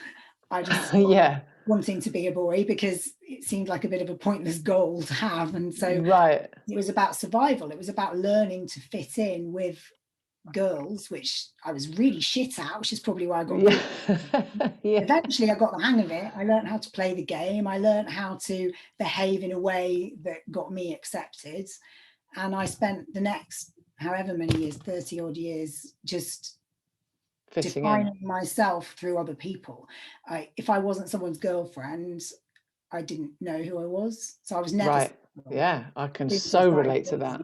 I just wanting to be a boy, because it seemed like a bit of a pointless goal to have. And so it was about survival. It was about learning to fit in with girls, which I was really shit at, which is probably why I got eventually I got the hang of it. I learned how to play the game. I learned how to behave in a way that got me accepted. And I spent the next however many years, 30 odd years, just defining myself through other people. If I wasn't someone's girlfriend, I didn't know who I was. So I was never I can so relate to that.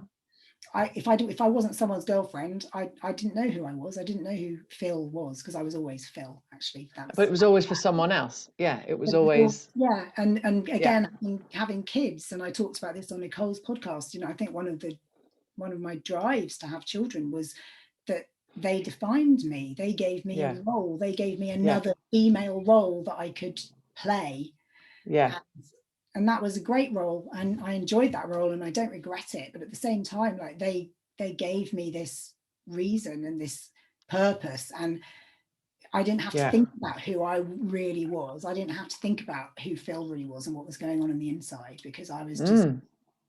If I wasn't someone's girlfriend, I didn't know who I was. I didn't know who Phil was, because I was always Phil, actually. But it was always for someone else. It was always. And again, having kids, and I talked about this on Nicole's podcast, you know, I think one of my drives to have children was that they defined me. They gave me a role. They gave me another female role that I could play. And that was a great role, and I enjoyed that role and I don't regret it. But at the same time, like they gave me this reason and this purpose, and I didn't have to think about who I really was. I didn't have to think about who Phil really was and what was going on the inside, because I was just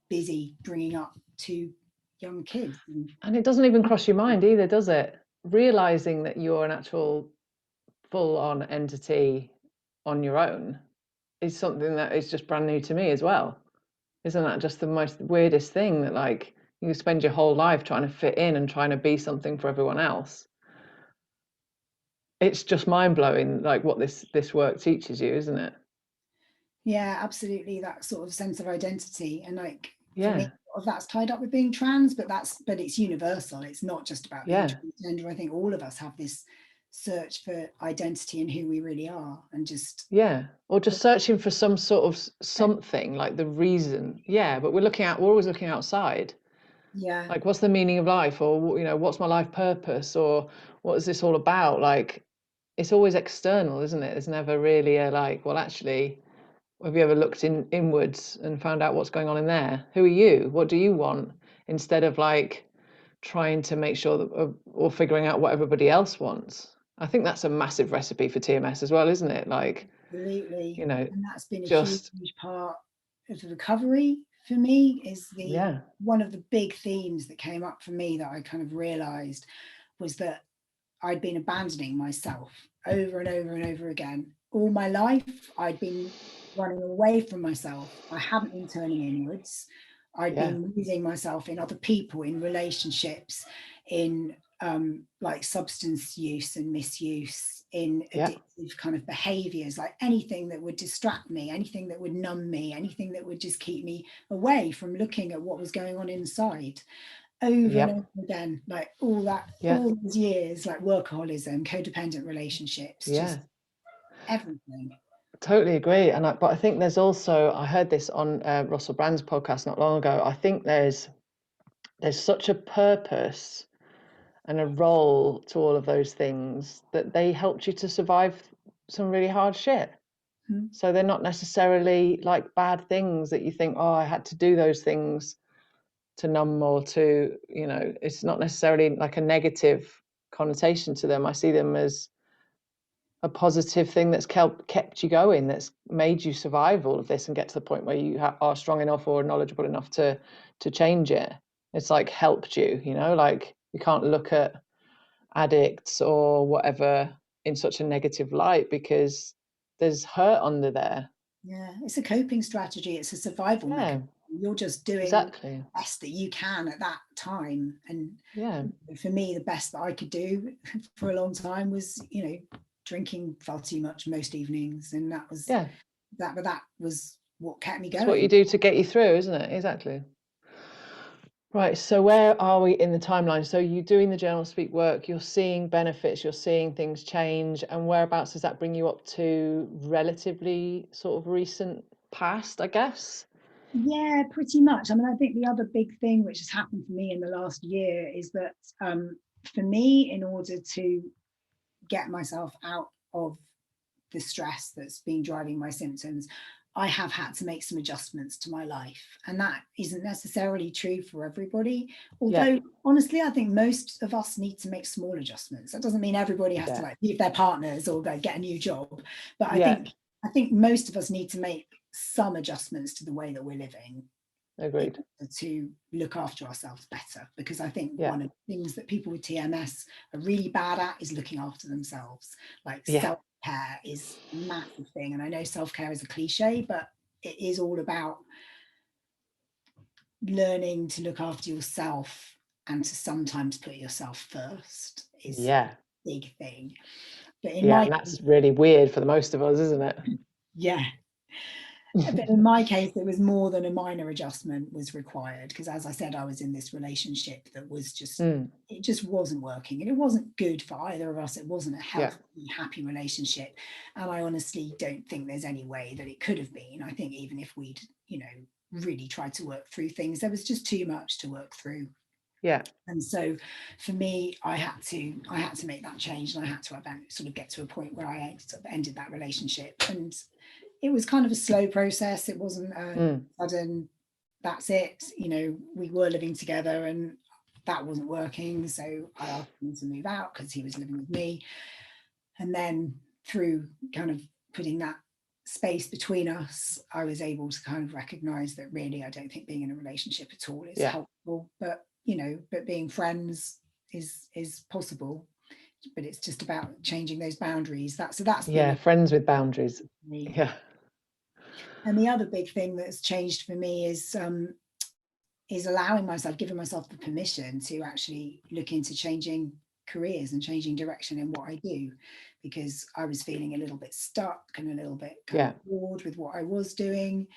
busy bringing up two young kids. And it doesn't even cross your mind either, does it? Realizing that you're an actual full-on entity on your own is something that is just brand new to me as well. Isn't that just the most weirdest thing, that like you spend your whole life trying to fit in and trying to be something for everyone else? It's just mind-blowing, like what this work teaches you, isn't it? Yeah, absolutely. That sort of sense of identity, and like for me, that's tied up with being trans, but it's universal. It's not just about being transgender. I think all of us have this search for identity and who we really are, and just or just searching for some sort of something, like the reason. But we're always looking outside. Like, what's the meaning of life? Or, you know, what's my life purpose? Or what is this all about? Like, it's always external, isn't it? There's never really a like, well, actually, have you ever looked inwards and found out what's going on in there? Who are you? What do you want? Instead of like trying to make sure that, or figuring out what everybody else wants. I think that's a massive recipe for TMS as well, isn't it? Like, absolutely, you know, and that's been a huge part of the recovery for me. Is one of the big themes that came up for me that I kind of realized was that I'd been abandoning myself over and over and over again. All my life, I'd been running away from myself. I hadn't been turning inwards. I'd been losing myself in other people, in relationships, in like substance use and misuse, in addictive kind of behaviors, like anything that would distract me, anything that would numb me, anything that would just keep me away from looking at what was going on inside. Over and over again, like all those years, like workaholism, codependent relationships, just everything. Totally agree. But I think there's also, I heard this on Russell Brand's podcast not long ago. I think there's such a purpose and a role to all of those things, that they helped you to survive some really hard shit. So they're not necessarily like bad things that you think, oh, I had to do those things to numb, or to, you know, it's not necessarily like a negative connotation to them. I see them as a positive thing that's kept you going, that's made you survive all of this and get to the point where you are strong enough or knowledgeable enough to change it. It's like helped you, you know, like you can't look at addicts or whatever in such a negative light, because there's hurt under there. Yeah, it's a coping strategy. It's a survival mechanism. You're just doing the best that you can at that time. And for me, the best that I could do for a long time was, you know, drinking far too much most evenings, and that was but that was what kept me going. It's what you do to get you through, isn't it? Exactly. Right, so where are we in the timeline? So you're doing the journal speak work, you're seeing benefits, you're seeing things change, and whereabouts does that bring you up to? Relatively sort of recent past, I guess? Yeah, pretty much. I mean, I think the other big thing which has happened for me in the last year is that for me, in order to get myself out of the stress that's been driving my symptoms, I have had to make some adjustments to my life. And that isn't necessarily true for everybody. Although, honestly, I think most of us need to make small adjustments. That doesn't mean everybody has to like leave their partners or go get a new job. But I think most of us need to make some adjustments to the way that we're living. Agreed. To look after ourselves better, because I think one of the things that people with TMS are really bad at is looking after themselves. Like self-care is a massive thing, and I know self-care is a cliche, but it is all about learning to look after yourself, and to sometimes put yourself first is a big thing. But in my that's really weird for the most of us, isn't it? But in my case, it was more than a minor adjustment was required, because as I said, I was in this relationship that was just, it just wasn't working, and it wasn't good for either of us. It wasn't a healthy, happy relationship. And I honestly don't think there's any way that it could have been. I think even if we'd, you know, really tried to work through things, there was just too much to work through. And so for me, I had to make that change, and I had to sort of get to a point where I sort of ended that relationship. And it was kind of a slow process. It wasn't a sudden, that's it. You know, we were living together and that wasn't working. So I asked him to move out because he was living with me. And then through kind of putting that space between us, I was able to kind of recognize that really, I don't think being in a relationship at all is helpful, but, you know, but being friends is possible, but it's just about changing those boundaries. That's friends with boundaries. Yeah. And the other big thing that's changed for me is allowing myself, giving myself the permission to actually look into changing careers and changing direction in what I do, because I was feeling a little bit stuck and a little bit kind of bored with what I was doing,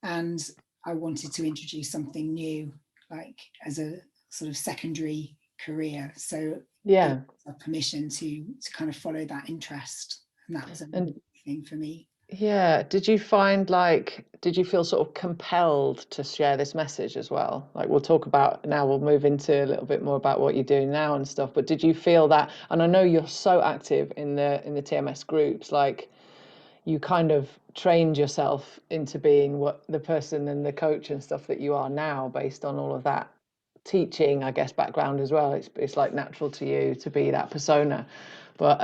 and I wanted to introduce something new, like as a sort of secondary career. So a permission to kind of follow that interest, and that was a big thing for me. Yeah. Did you find, like, did you feel sort of compelled to share this message as well? Like, we'll talk about now, we'll move into a little bit more about what you're doing now and stuff, but did you feel that, and I know you're so active in the TMS groups, like you kind of trained yourself into being what the person and the coach and stuff that you are now based on all of that teaching, I guess, background as well. It's like natural to you to be that persona. But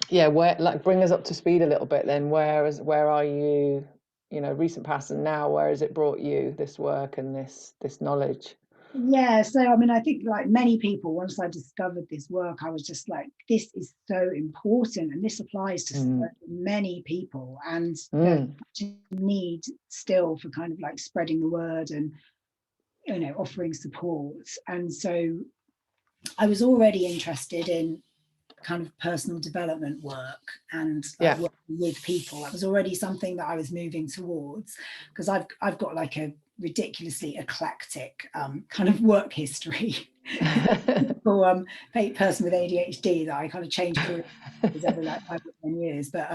yeah, where, like, bring us up to speed a little bit then. Where are you, you know, recent past and now, where has it brought you, this work and this knowledge? Yeah, so I mean, I think like many people, once I discovered this work, I was just like, this is so important, and this applies to so many people, and there's such a need still for kind of like spreading the word and, you know, offering support. And so I was already interested in kind of personal development work and working with people. That was already something that I was moving towards, because I've got like a ridiculously eclectic kind of work history. For person with ADHD, that I kind of change careers every like 5 or 10 years. But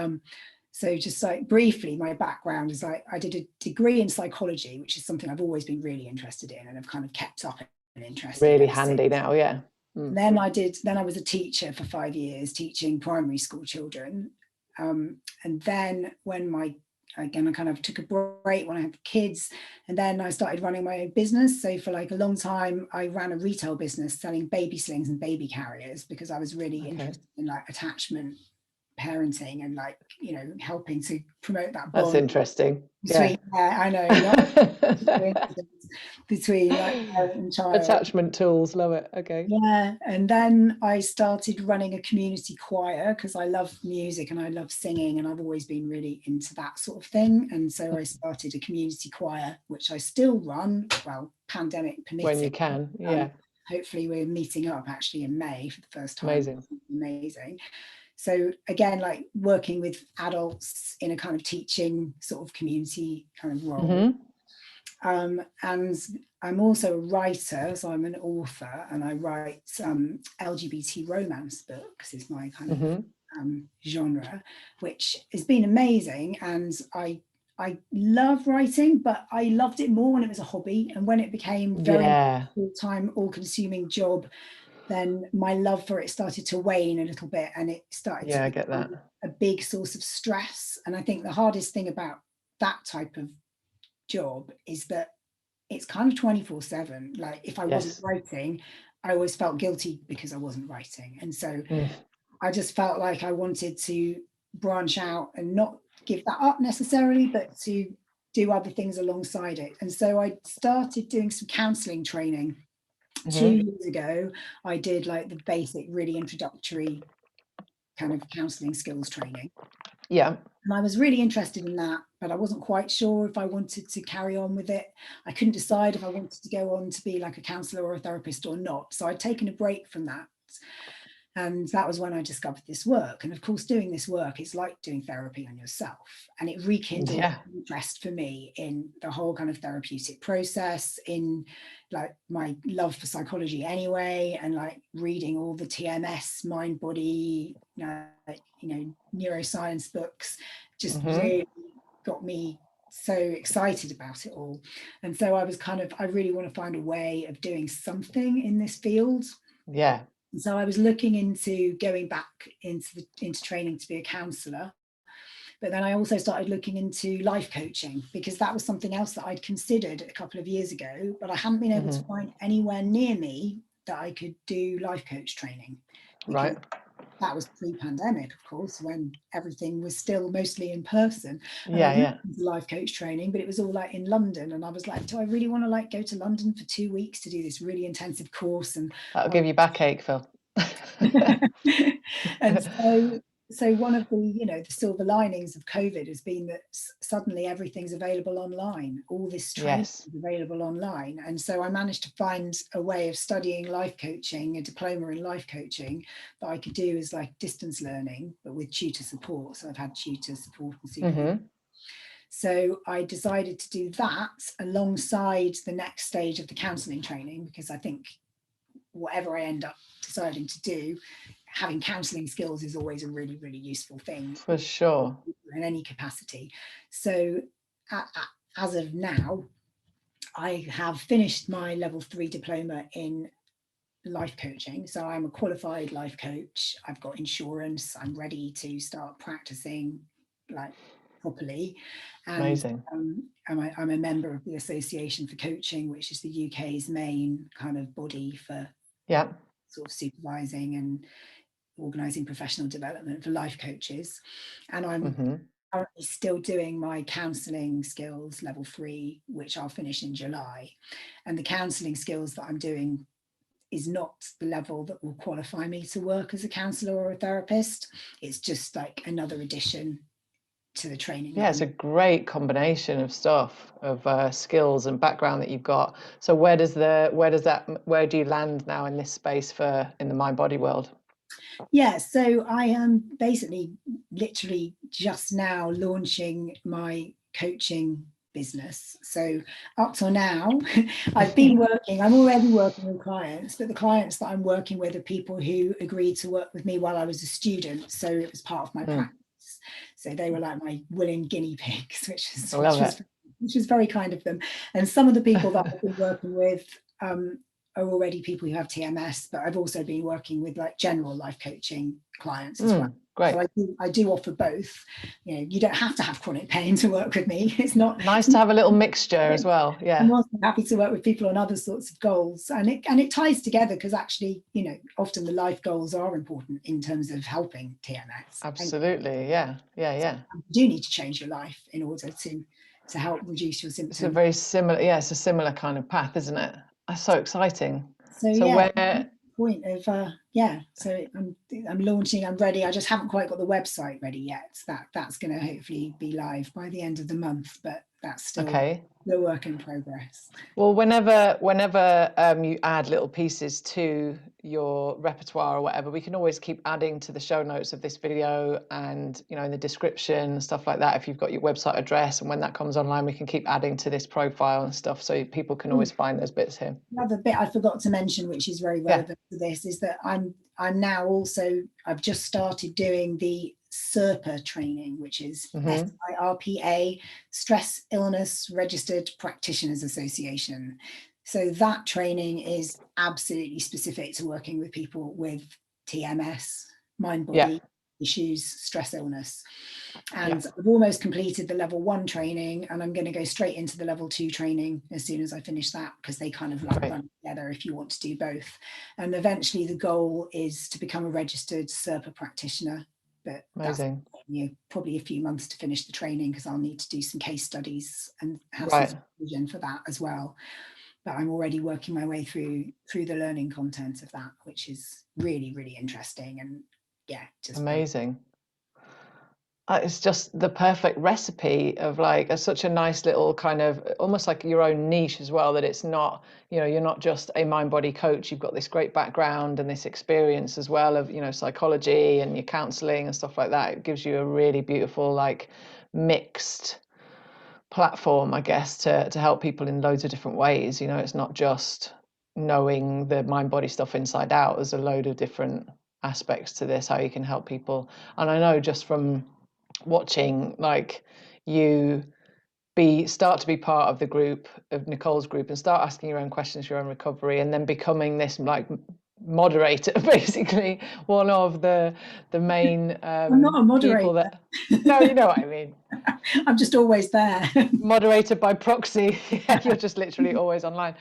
so just like briefly, my background is I did a degree in psychology, which is something I've always been really interested in and have kind of kept up an interest really handy now. And then I was a teacher for 5 years, teaching primary school children. And then when I kind of took a break when I had kids, and then I started running my own business. So for like a long time, I ran a retail business selling baby slings and baby carriers, because I was really interested in like attachment parenting and, like, you know, helping to promote that bond. That's interesting. Between, I know. Between like parent and child. Attachment tools, love it. Okay. Yeah, and then I started running a community choir, because I love music and I love singing, and I've always been really into that sort of thing. And so I started a community choir, which I still run, well, pandemic permitting. When you can, yeah. Hopefully we're meeting up actually in May for the first time. Amazing. So again, like working with adults in a kind of teaching sort of community kind of role. And I'm also a writer, so I'm an author, and I write LGBT romance books is my kind of genre, which has been amazing. And I love writing, but I loved it more when it was a hobby, and when it became very full-time, all-consuming job, then my love for it started to wane a little bit, and it started to become a big source of stress. And I think the hardest thing about that type of job is that it's kind of 24/7. Like if I wasn't writing, I always felt guilty because I wasn't writing. And so I just felt like I wanted to branch out and not give that up necessarily, but to do other things alongside it. And so I started doing some counselling training. 2 years ago, I did like the basic, really introductory kind of counselling skills training. Yeah. And I was really interested in that, but I wasn't quite sure if I wanted to carry on with it. I couldn't decide if I wanted to go on to be like a counsellor or a therapist or not. So I'd taken a break from that. And that was when I discovered this work. And of course, doing this work is like doing therapy on yourself. And it rekindled interest for me in the whole kind of therapeutic process, in like my love for psychology anyway, and like reading all the TMS, mind body, neuroscience books, just really got me so excited about it all. And so I was I really want to find a way of doing something in this field. Yeah. So I was looking into going back into training to be a counsellor, But then I also started looking into life coaching, because that was something else that I'd considered a couple of years ago, but I hadn't been able to find anywhere near me that I could do life coach training, because that was pre-pandemic, of course, when everything was still mostly in person. And I looked into life coach training, but it was all like in London. And I was like, do I really want to like go to London for 2 weeks to do this really intensive course? And that'll give you backache, Phil. And so one of the, the silver linings of COVID has been that suddenly everything's available online. All this training is available online. And so I managed to find a way of studying life coaching, a diploma in life coaching, that I could do as like distance learning, but with tutor support. So I've had tutor support and supervision. So I decided to do that alongside the next stage of the counselling training, because I think whatever I end up deciding to do, having counselling skills is always a really, really useful thing. For sure. In any capacity. So as of now, I have finished my level 3 diploma in life coaching. So I'm a qualified life coach. I've got insurance. I'm ready to start practicing like properly. And amazing. I'm a member of the Association for Coaching, which is the UK's main kind of body for sort of supervising and organising professional development for life coaches. And I'm currently still doing my counselling skills level 3, which I'll finish in July. And the counselling skills that I'm doing is not the level that will qualify me to work as a counsellor or a therapist. It's just like another addition to the training. Yeah, it's a great combination of stuff, of skills and background that you've got. So where do you land now in this space in the mind body world? Yeah, so I am basically literally just now launching my coaching business. So up till now, I'm already working with clients, but the clients that I'm working with are people who agreed to work with me while I was a student. So it was part of my practice. So they were like my willing guinea pigs, which was very kind of them. And some of the people that I've been working with are already people who have TMS, but I've also been working with like general life coaching clients as well. Great. So I do offer both. You don't have to have chronic pain to work with me. It's not nice to have a little mixture as well. Yeah, I'm also happy to work with people on other sorts of goals, and it ties together, because actually, often the life goals are important in terms of helping TMS. Absolutely, yeah. You do need to change your life in order to help reduce your symptoms. It's a very similar, it's a similar kind of path, isn't it? That's so exciting. So where point of so I'm launching, I'm ready. I just haven't quite got the website ready yet. That's going to hopefully be live by the end of the month, but that's still the work in progress. Well, whenever you add little pieces to your repertoire or whatever, we can always keep adding to the show notes of this video, and in the description, stuff like that. If you've got your website address, and when that comes online, we can keep adding to this profile and stuff, so people can always find those bits here. Another bit I forgot to mention, which is very relevant to this, is that I'm now also, I've just started doing the SIRPA training, which is SIRPA, Stress Illness Registered Practitioners Association. So that training is absolutely specific to working with people with TMS, mind-body issues, stress illness. And I've almost completed the level 1 training, and I'm going to go straight into the level 2 training as soon as I finish that, because they kind of like run together if you want to do both. And eventually the goal is to become a registered SIRPA practitioner. But amazing. That's probably a few months to finish the training, because I'll need to do some case studies and have some supervision for that as well. But I'm already working my way through the learning content of that, which is really, really interesting, and just amazing. It's just the perfect recipe of like such a nice little kind of almost like your own niche as well, that it's not, you're not just a mind body coach. You've got this great background and this experience as well of, psychology and your counseling and stuff like that. It gives you a really beautiful, like mixed platform, I guess, to help people in loads of different ways. It's not just knowing the mind body stuff inside out. There's a load of different aspects to this, how you can help people. And I know just from watching, like, you start to be part of the group, of Nicole's group, and start asking your own questions, your own recovery, and then becoming this like moderator, basically one of the main I'm not a moderator. people that no, you know what I mean. I'm just always there. Moderated by proxy. Yeah, you're just literally always online.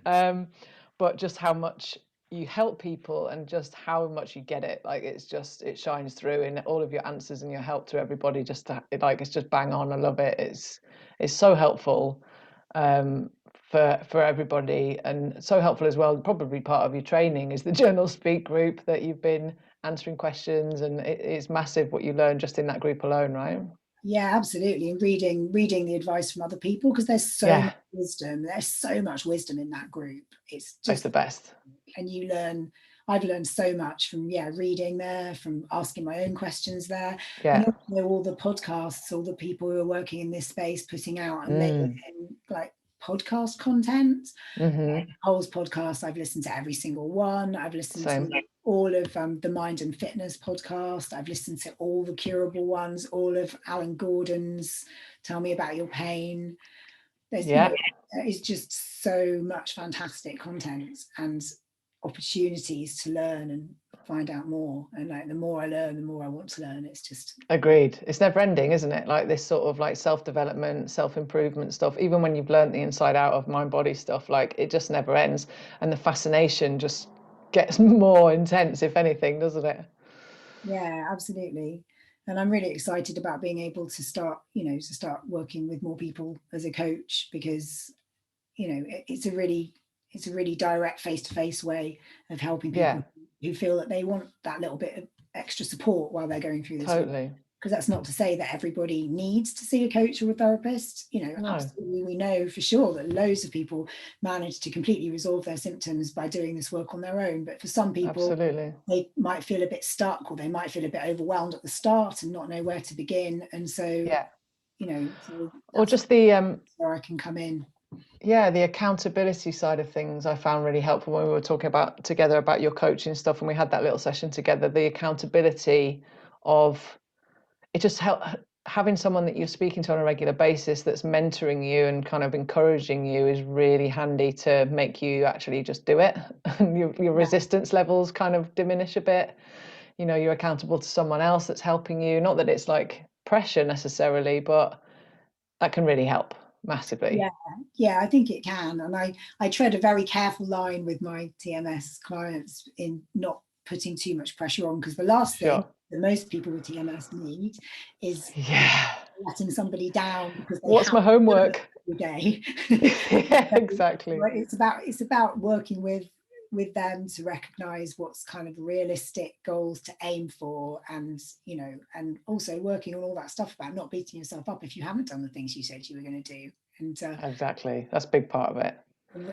But just how much you help people and just how much you get it, like it shines through in all of your answers and your help to everybody. It's just bang on. I love it. It's so helpful for everybody, and so helpful as well. Probably part of your training is the Journal Speak group that you've been answering questions, and it's massive what you learn just in that group alone, right? Yeah, absolutely. And reading the advice from other people, because there's so much wisdom. There's so much wisdom in that group. It's just the best. And I've learned so much from reading there, from asking my own questions there. And also all the podcasts, all the people who are working in this space putting out amazing like podcast content. Cole's podcast, I've listened to every single one. I've listened to all of the Mind and Fitness podcast. I've listened to all the Curable ones, all of Alan Gordon's Tell Me About Your Pain. There's it's just so much fantastic content and opportunities to learn and find out more. And like the more I learn, the more I want to learn. It's just agreed. It's never ending, isn't it? Like this sort of like self-development, self-improvement stuff, even when you've learned the inside out of mind body stuff, like it just never ends, and the fascination just gets more intense, if anything, doesn't it? Yeah, absolutely. And I'm really excited about being able to start working with more people as a coach, because it's a really direct face-to-face way of helping people who feel that they want that little bit of extra support while they're going through this. Totally. Because that's not to say that everybody needs to see a coach or a therapist. Absolutely, we know for sure that loads of people manage to completely resolve their symptoms by doing this work on their own. But for some people, they might feel a bit stuck, or they might feel a bit overwhelmed at the start and not know where to begin. And so, or just the where I can come in. Yeah, the accountability side of things I found really helpful when we were talking together about your coaching stuff, and we had that little session together. The accountability of it just having someone that you're speaking to on a regular basis that's mentoring you and kind of encouraging you is really handy to make you actually just do it. And your resistance levels kind of diminish a bit. You're accountable to someone else that's helping you. Not that it's like pressure necessarily, but that can really help massively. Yeah, I think it can. And I tread a very careful line with my TMS clients in not putting too much pressure on, because the last thing that most people with TMS need is letting somebody down because they what's my homework every day. Exactly. It's about working with them to recognize what's kind of realistic goals to aim for, and and also working on all that stuff about not beating yourself up if you haven't done the things you said you were going to do. And exactly, that's a big part of it. And,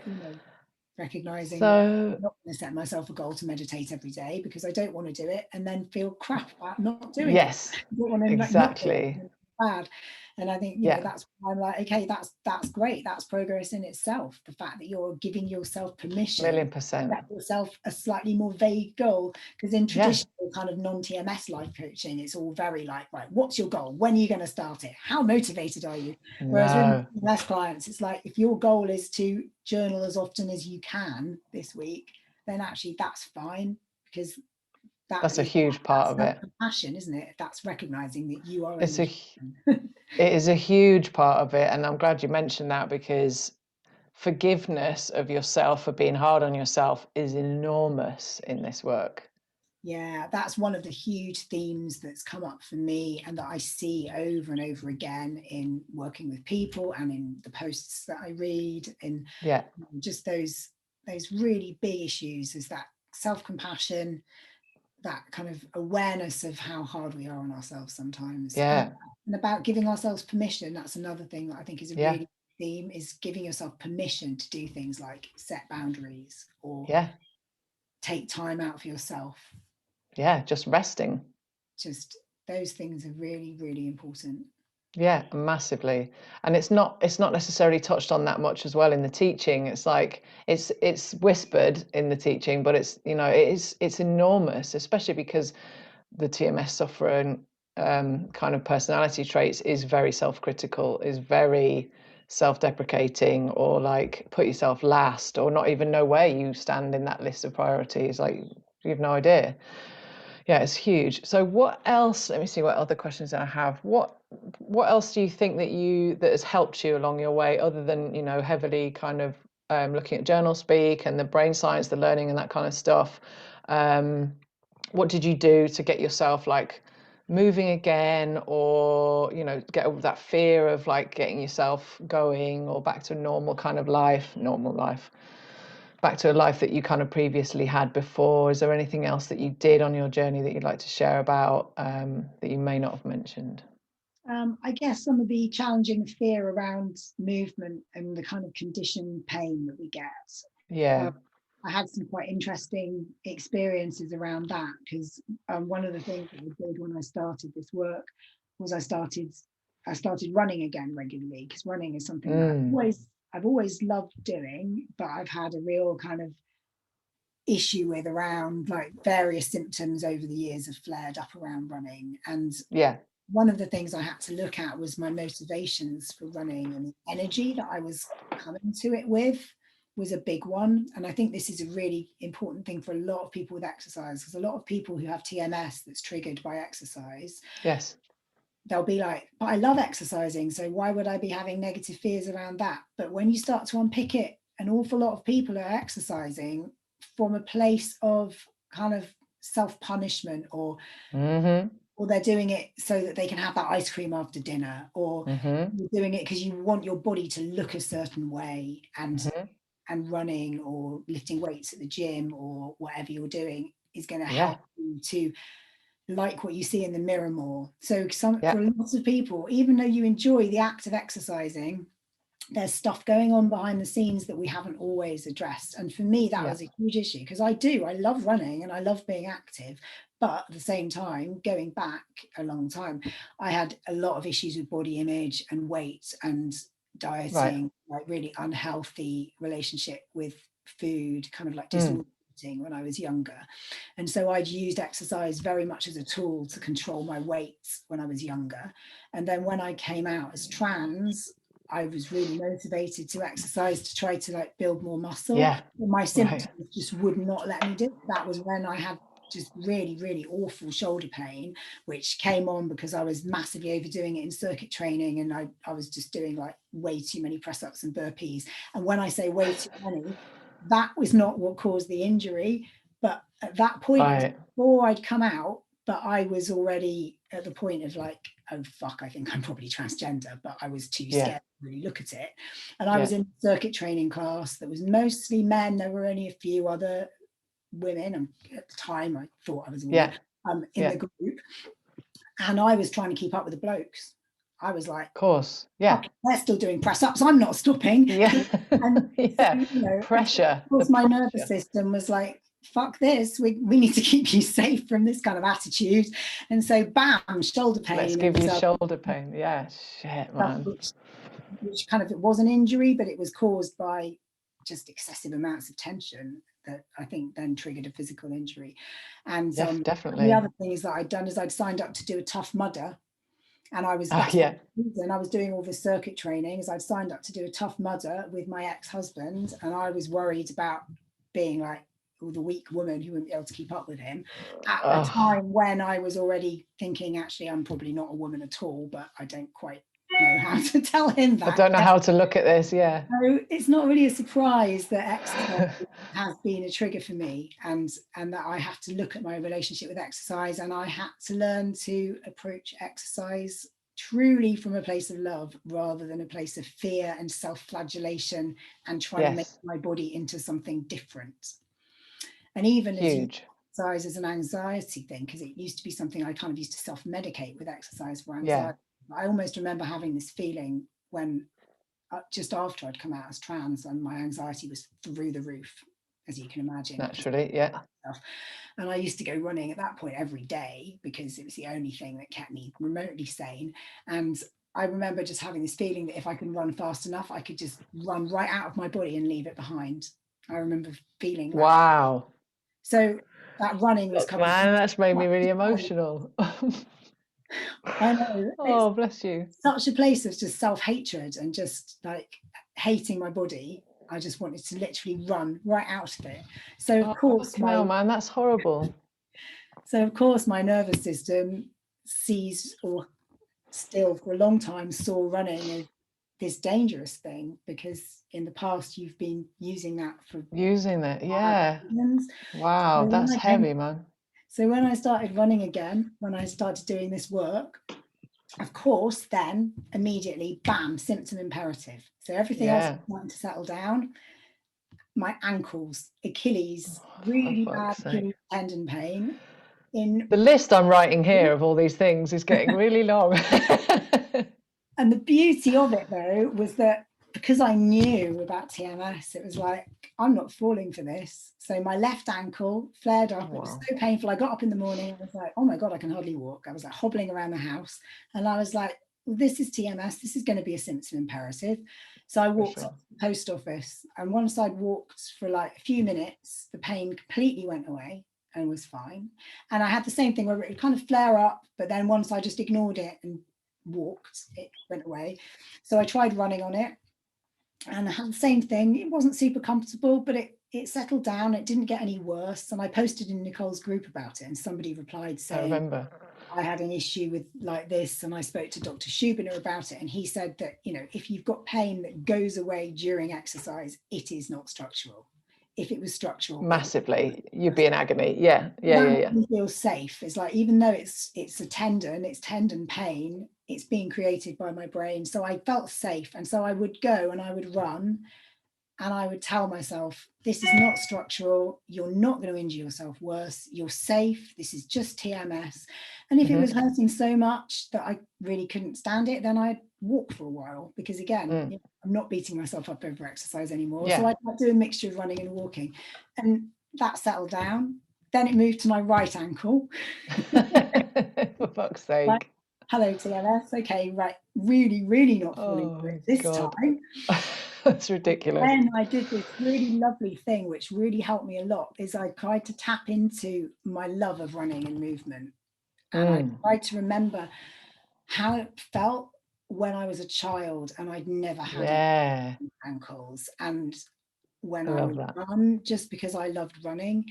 recognizing that I'm not going to set myself a goal to meditate every day because I don't want to do it and then feel crap about not doing it. Yes, exactly. Bad. And I think that's why I'm like, okay, that's great, that's progress in itself. The fact that you're giving yourself permission, 1,000,000%, set yourself a slightly more vague goal, because in traditional kind of non-TMS life coaching, it's all very like, right, what's your goal, when are you going to start it, how motivated are you? Whereas with TMS clients, it's like, if your goal is to journal as often as you can this week, then actually that's fine, because that's a huge part of it. Compassion, isn't it? That's recognizing that you are. It is a huge part of it, and I'm glad you mentioned that, because forgiveness of yourself for being hard on yourself is enormous in this work. Yeah, that's one of the huge themes that's come up for me, and that I see over and over again in working with people and in the posts that I read, and just those really big issues, is that self-compassion, that kind of awareness of how hard we are on ourselves sometimes. And about giving ourselves permission. That's another thing that I think is a really big theme, is giving yourself permission to do things like set boundaries or take time out for yourself. Just resting. Just those things are really, really important. Yeah, massively. And it's not necessarily touched on that much as well in the teaching. It's like it's whispered in the teaching, but it's enormous, especially because the TMS sufferer kind of personality traits is very self-critical, is very self-deprecating or like put yourself last or not even know where you stand in that list of priorities. Like you have no idea. Yeah, it's huge. So what else, let me see what other questions I have. What else do you think that has helped you along your way, other than, you know, heavily kind of looking at journal speak and the brain science, the learning and that kind of stuff? What did you do to get yourself like moving again, or, you know, get over that fear of like getting yourself going or back to a normal life, back to a life that you kind of previously had before? Is there anything else that you did on your journey that you'd like to share about, that you may not have mentioned? I guess some of the challenging fear around movement and the kind of conditioned pain that we get. Yeah. I had some quite interesting experiences around that, because one of the things that I did when I started this work was I started running again regularly, because running is something that I've always loved doing, but I've had a real kind of issue with around like various symptoms over the years have flared up around running. And Yeah. one of the things I had to look at was my motivations for running, and the energy that I was coming to it with was a big one. And I think this is a really important thing for a lot of people with exercise, because a lot of people who have TMS that's triggered by exercise, Yes, they'll be like, but I love exercising, so why would I be having negative fears around that? But when you start to unpick it, an awful lot of people are exercising from a place of kind of self-punishment, or they're doing it so that they can have that ice cream after dinner, or you're doing it because you want your body to look a certain way. And running or lifting weights at the gym or whatever you're doing is going to help you to like what you see in the mirror more. So for lots of people, even though you enjoy the act of exercising, there's stuff going on behind the scenes that we haven't always addressed. And for me, that was a huge issue, because I love running and I love being active. But at the same time, going back a long time, I had a lot of issues with body image and weight and dieting, like really unhealthy relationship with food, kind of like disordered eating when I was younger. And so I'd used exercise very much as a tool to control my weight when I was younger. And then when I came out as trans, I was really motivated to exercise to try to like build more muscle. But my symptoms just would not let me do it. That was when I had just really, really awful shoulder pain, which came on because I was massively overdoing it in circuit training, and I was just doing like way too many press-ups and burpees. And when I say way too many, that was not what caused the injury. But at that point, it was before I'd come out, but I was already at the point of like, oh fuck, I think I'm probably transgender, but I was too scared to really look at it. And I was in circuit training class that was mostly men. There were only a few other women, and at the time I thought I was a woman, in the group, and I was trying to keep up with the blokes. I was like, of course, okay, they're still doing press ups, I'm not stopping. And so, you know, pressure. My nervous system was like, fuck this, we need to keep you safe from this kind of attitude. And so bam, shoulder pain. Let's give you shoulder pain. Shit, man. Which kind of, it was an injury, but it was caused by just excessive amounts of tension that I think then triggered a physical injury. And definitely. The other thing is that I'd done is I'd signed up to do a Tough Mudder, and I was and I was doing all this circuit training, as I'd signed up to do a Tough Mudder with my ex-husband, and I was worried about being like the weak woman who wouldn't be able to keep up with him at a time when I was already thinking, actually, I'm probably not a woman at all, but I don't quite know how to tell him that. I don't know how to look at this. So it's not really a surprise that exercise has been a trigger for me, and that I have to look at my relationship with exercise, and I had to learn to approach exercise truly from a place of love rather than a place of fear and self-flagellation and trying to make my body into something different. And even as you exercise as an anxiety thing, because it used to be something I kind of used to self-medicate with exercise for anxiety. I almost remember having this feeling when just after I'd come out as trans, and my anxiety was through the roof, as you can imagine. Naturally, And I used to go running at that point every day because it was the only thing that kept me remotely sane. And I remember just having this feeling that if I could run fast enough, I could just run right out of my body and leave it behind. I remember feeling like so that running was man, that's made me really emotional. I know. Oh, bless you. Such a place of just self-hatred and just like hating my body. I just wanted to literally run right out of it. So of course Hell, man, that's horrible. my nervous system sees, or still for a long time saw, running as this dangerous thing, because in the past you've been using that for Yeah. reasons. Wow, So that's heavy, man. So when I started running again, when I started doing this work, of course, then immediately, bam, symptom imperative. So everything else was starting to settle down. My ankles, Achilles, really bad Achilles tendon pain. The list I'm writing here of all these things is getting really long. And the beauty of it, though, was that because I knew about TMS, it was like, I'm not falling for this. So my left ankle flared up. It was so painful. I got up in the morning. I was like, oh my God, I can hardly walk. I was like hobbling around the house. And I was like, well, this is TMS. This is going to be a symptom imperative. So I walked up to the post office. And once I'd walked for like a few minutes, the pain completely went away and was fine. And I had the same thing where it would kind of flare up. But then once I just ignored it and walked, it went away. So I tried running on it and I had the same thing. It wasn't super comfortable, but it settled down. It didn't get any worse. And I posted in Nicole's group about it, and somebody replied saying, I had an issue with like this, and I spoke to Dr. Schubiner about it, and he said that, you know, if you've got pain that goes away during exercise, it is not structural. If it was structural, massively, you'd be in agony. Yeah. You feel safe. It's like, even though it's tendon pain, it's being created by my brain. So I felt safe, and so I would go and I would run, and I would tell myself, this is not structural. You're not going to injure yourself worse. You're safe. This is just TMS. And if it was hurting so much that I really couldn't stand it, then I'd walk for a while, because again, you know, I'm not beating myself up over exercise anymore. So I'd do a mixture of running and walking, and that settled down. Then it moved to my right ankle. For fuck's sake. Like, hello, TMS. Okay, right. Really, really not falling for it this time. That's ridiculous. And I did this really lovely thing, which really helped me a lot, is I tried to tap into my love of running and movement. And I tried to remember how it felt when I was a child and I'd never had ankles. And when I would run, just because I loved running.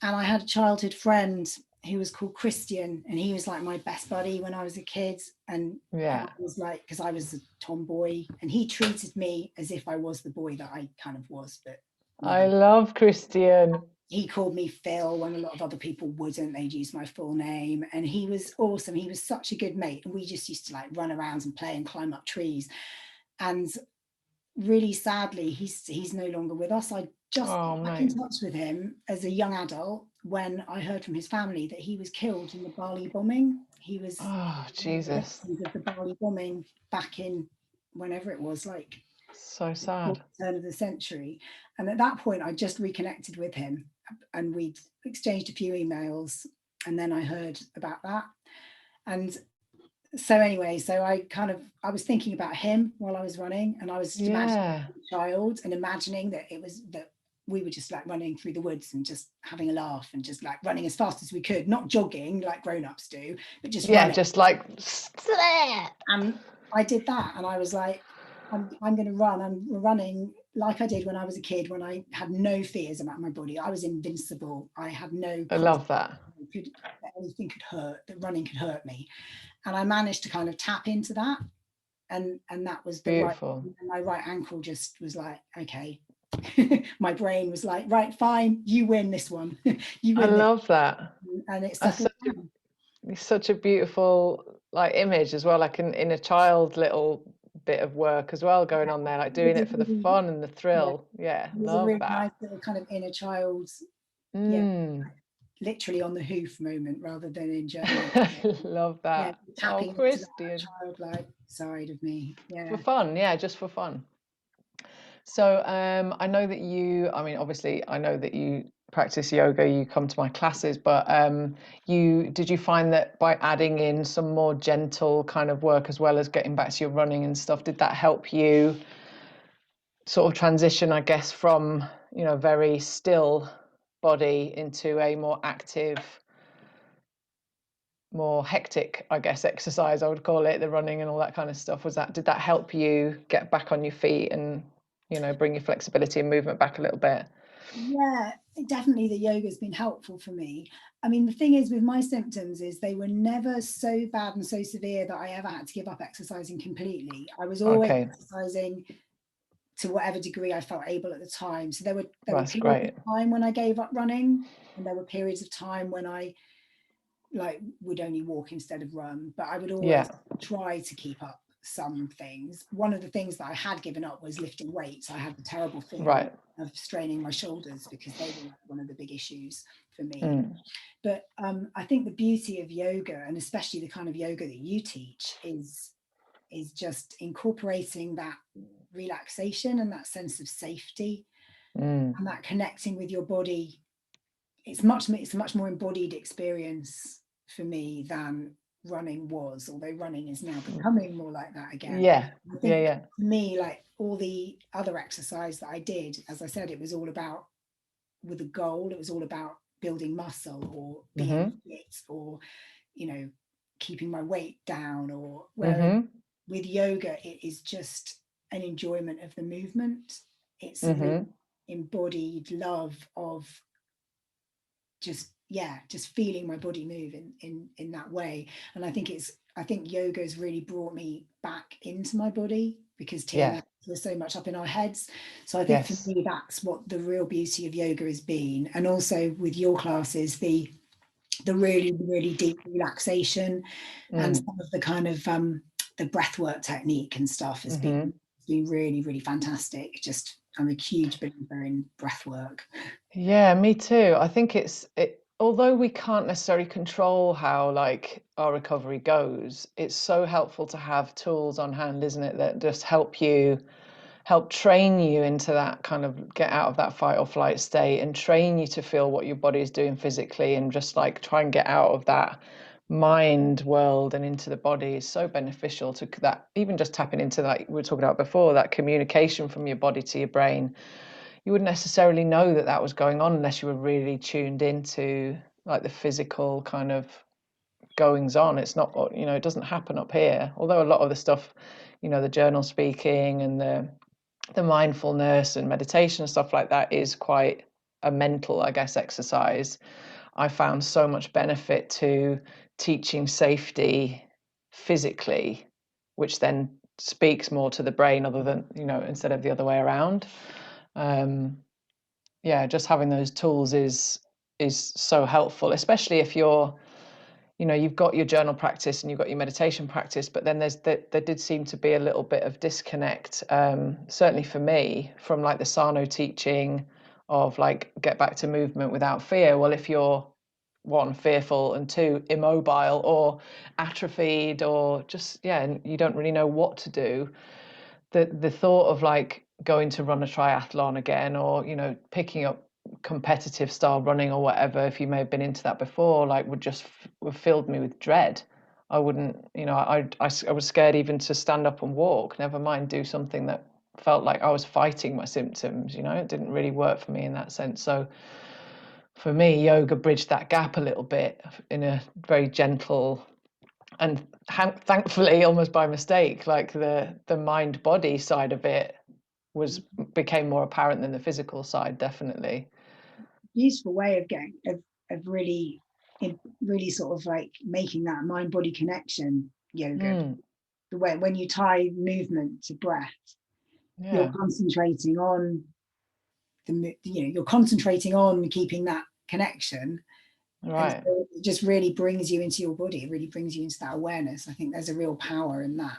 And I had a childhood friend who was called Christian, and he was like my best buddy when I was a kid. And I was like, because I was a tomboy, and he treated me as if I was the boy that I kind of was. But I love Christian. He called me Phil when a lot of other people wouldn't. They'd use my full name, and he was awesome. He was such a good mate, and we just used to like run around and play and climb up trees. And really sadly, he's no longer with us. I just got back in touch with him as a young adult when I heard from his family that he was killed in the Bali bombing. He was Jesus, of the Bali bombing back in whenever it was, like so sad, turn of the century. And at that point, I just reconnected with him, and we'd exchanged a few emails, and then I heard about that. And so anyway, so I was thinking about him while I was running, and I was just imagining a child and imagining that we were just like running through the woods and just having a laugh and just like running as fast as we could, not jogging like grown-ups do, but just running. Just like. And I did that, and I was like, I'm going to run. I'm running like I did when I was a kid, when I had no fears about my body. I was invincible. I had no. I love that. Anything could hurt. That running could hurt me, and I managed to kind of tap into that, and that was beautiful. My right ankle just was like, okay. My brain was like, right, fine, you win this one. You win. I love that. And it's such a beautiful like image as well, like in a child little bit of work as well going on there, like doing it for the fun and the thrill. Love really that. nice little kind of inner child's literally on the hoof moment rather than in German. Love that. Tapping into that childlike side of me. For fun, just for fun. So I know that obviously I know that you practice yoga, you come to my classes, but did you find that by adding in some more gentle kind of work as well as getting back to your running and stuff, did that help you sort of transition, I guess, from, you know, very still body into a more active more hectic, I guess, exercise, I would call it, the running and all that kind of stuff, did that help you get back on your feet and, you know, bring your flexibility and movement back a little bit? Yeah, definitely the yoga's been helpful for me. I mean, the thing is with my symptoms is they were never so bad and so severe that I ever had to give up exercising completely. I was always Okay, exercising to whatever degree I felt able at the time. So there were that's periods of great. time when I gave up running, and there were periods of time when I like would only walk instead of run, but I would always Yeah, try to keep up some things. One of the things that I had given up was lifting weights. I had the terrible fear right. of straining my shoulders because they were one of the big issues for me. Mm. But I think the beauty of yoga, and especially the kind of yoga that you teach, is just incorporating that relaxation and that sense of safety Mm. and that connecting with your body. It's a much more embodied experience for me than running was, although running is now becoming more like that again. Yeah, I yeah, think yeah. for me, like all the other exercise that I did, as I said, it was all about with a goal. It was all about building muscle or being Mm-hmm. fit or, you know, keeping my weight down, or whereas Mm-hmm. with yoga, it is just an enjoyment of the movement. It's a really Mm-hmm. embodied love of just feeling my body move in that way. And I think yoga has really brought me back into my body, because Yeah. TMS was so much up in our heads. So I think for Yes. me that's what the real beauty of yoga has been. And also with your classes, the really really deep relaxation and Mm. some of the kind of the breath work technique and stuff has Mm-hmm. been really really fantastic. Just I'm a huge believer in breath work. Yeah, me too. I think although we can't necessarily control how like our recovery goes, it's so helpful to have tools on hand, isn't it, that just help train you into that kind of get out of that fight or flight state and train you to feel what your body is doing physically, and just like try and get out of that mind world and into the body is so beneficial to that. Even just tapping into, like we were talking about before, that communication from your body to your brain, you wouldn't necessarily know that that was going on unless you were really tuned into like the physical kind of goings on. It's not, you know, it doesn't happen up here, although a lot of the stuff, you know, the journal speaking and the mindfulness and meditation and stuff like that is quite a mental, I guess, exercise. I found so much benefit to teaching safety physically, which then speaks more to the brain, other than, you know, instead of the other way around. Yeah, just having those tools is so helpful, especially if you're, you know, you've got your journal practice and you've got your meditation practice, but then there did seem to be a little bit of disconnect, certainly for me, from like the Sano teaching of like get back to movement without fear. Well, if you're one, fearful, and two, immobile or atrophied, or just, yeah, and you don't really know what to do, the thought of like going to run a triathlon again, or, you know, picking up competitive style running or whatever, if you may have been into that before, like would just would filled me with dread. I wouldn't, you know, I was scared even to stand up and walk, never mind do something that felt like I was fighting my symptoms. You know, it didn't really work for me in that sense. So for me, yoga bridged that gap a little bit in a very gentle, and thankfully almost by mistake, like the mind body side of it became more apparent than the physical side, definitely. Useful way of getting of really really sort of like making that mind body connection, yoga. Mm, The way when you tie movement to breath, you're yeah, concentrating on you're concentrating on keeping that connection, and right. so it just really brings you into your body. It really brings you into that awareness. I think there's a real power in that.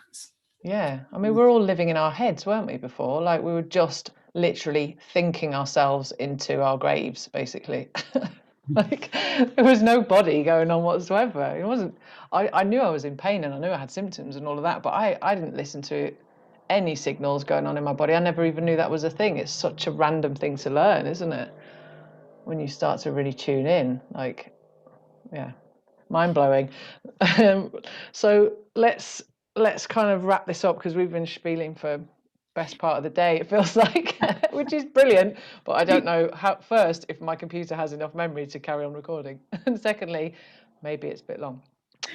Yeah, I mean, we're all living in our heads, weren't we, before? Like we were just literally thinking ourselves into our graves, basically. Like there was no body going on whatsoever. It wasn't. I knew I was in pain and I knew I had symptoms and all of that, but I didn't listen to any signals going on in my body. I never even knew that was a thing. It's such a random thing to learn, isn't it? When you start to really tune in, like, yeah, mind blowing. So let's kind of wrap this up, because we've been spieling for best part of the day, it feels like, which is brilliant. But I don't know how, first, if my computer has enough memory to carry on recording, and secondly, maybe it's a bit long.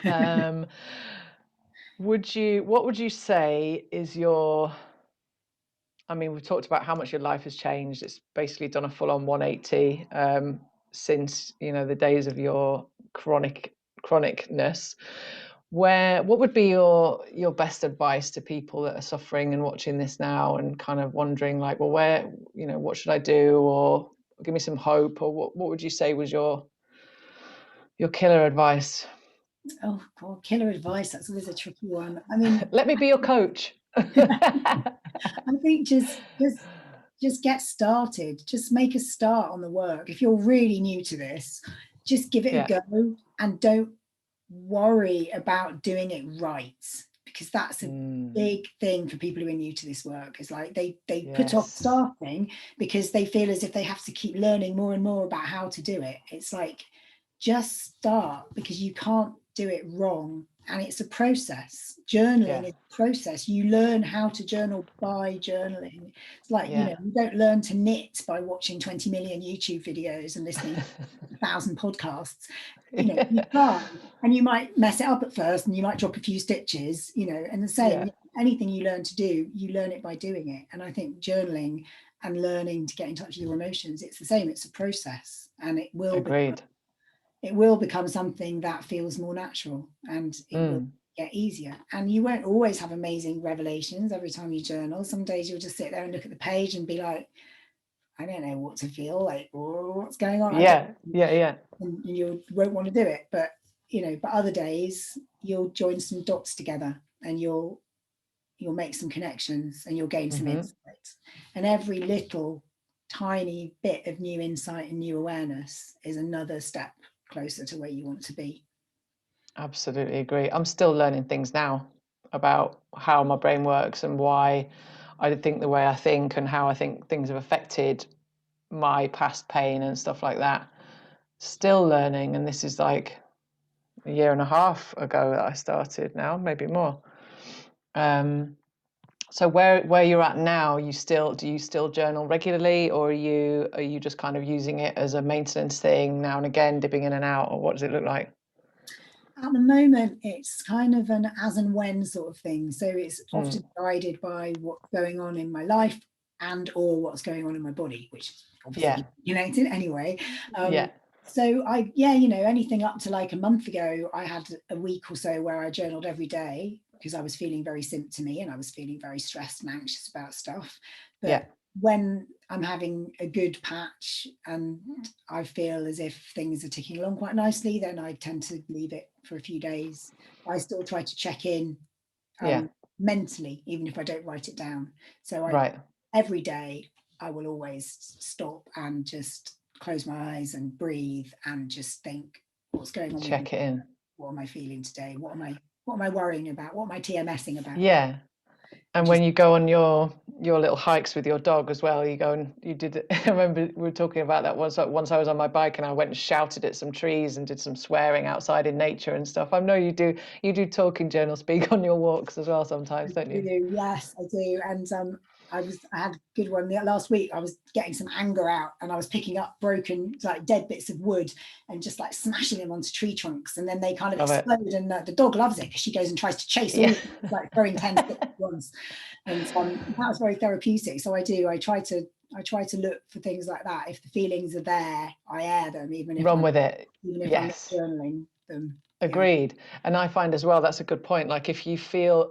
Um, what would you say is your, I mean, we've talked about how much your life has changed. It's basically done a full-on 180 since, the days of your chronicness. What would be your best advice to people that are suffering and watching this now and kind of wondering like, well, what should I do, or give me some hope, or what would you say was your killer advice? Oh God, killer advice. That's always a tricky one. I mean, Let me be your coach. I think just get started. Just make a start on the work. If you're really new to this, just give it a go and don't worry about doing it right, because that's a big thing for people who are new to this work. Is like they put off starting because they feel as if they have to keep learning more and more about how to do it. It's like, just start, because you can't do it wrong, and it's a process. Journaling is a process. You learn how to journal by journaling. It's like, you don't learn to knit by watching 20 million YouTube videos and listening to 1,000 podcasts. You try, and you might mess it up at first, and you might drop a few stitches, and the same, anything you learn to do, you learn it by doing it. And I think journaling and learning to get in touch with your emotions, it's the same. It's a process, and it will become something that feels more natural, and it will get easier. And you won't always have amazing revelations every time you journal. Some days you'll just sit there and look at the page and be like, I don't know what to feel like, or what's going on. And you won't want to do it. But but other days you'll join some dots together, and you'll make some connections, and you'll gain some insights. And every little tiny bit of new insight and new awareness is another step closer to where you want to be. Absolutely agree. I'm still learning things now about how my brain works and why I think the way I think, and how I think things have affected my past pain and stuff like that. Still learning, and this is like a year and a half ago that I started now, maybe more. So where you're at now, do you still journal regularly, or are you just kind of using it as a maintenance thing now and again, dipping in and out, or what does it look like? At the moment, it's kind of an as and when sort of thing. So it's often guided by what's going on in my life and or what's going on in my body, which is obviously related anyway. So anything up to like a month ago, I had a week or so where I journaled every day, because I was feeling very symptomy and I was feeling very stressed and anxious about stuff. But when I'm having a good patch and I feel as if things are ticking along quite nicely, then I tend to leave it for a few days. I still try to check in mentally, even if I don't write it down. So every day I will always stop and just close my eyes and breathe and just think, what's going on? Check it in. What am I feeling today? What am I worrying about? What am I TMSing about? And when you go on your little hikes with your dog as well, you go and you did. I remember we were talking about that once. Once I was on my bike and I went and shouted at some trees and did some swearing outside in nature and stuff. I know you do. You do talking journal speak on your walks as well sometimes, don't you? Yes, I do. And I had a good one last week. I was getting some anger out, and I was picking up broken, like dead bits of wood, and just like smashing them onto tree trunks, and then they kind of explode. And the dog loves it, because she goes and tries to chase all of them, like throwing 10 sticks at once. And that was very therapeutic. So I try to look for things like that. If the feelings are there, I air them, even if run with it. Even if I'm not journaling them. Agreed. And I find as well, that's a good point. Like if you feel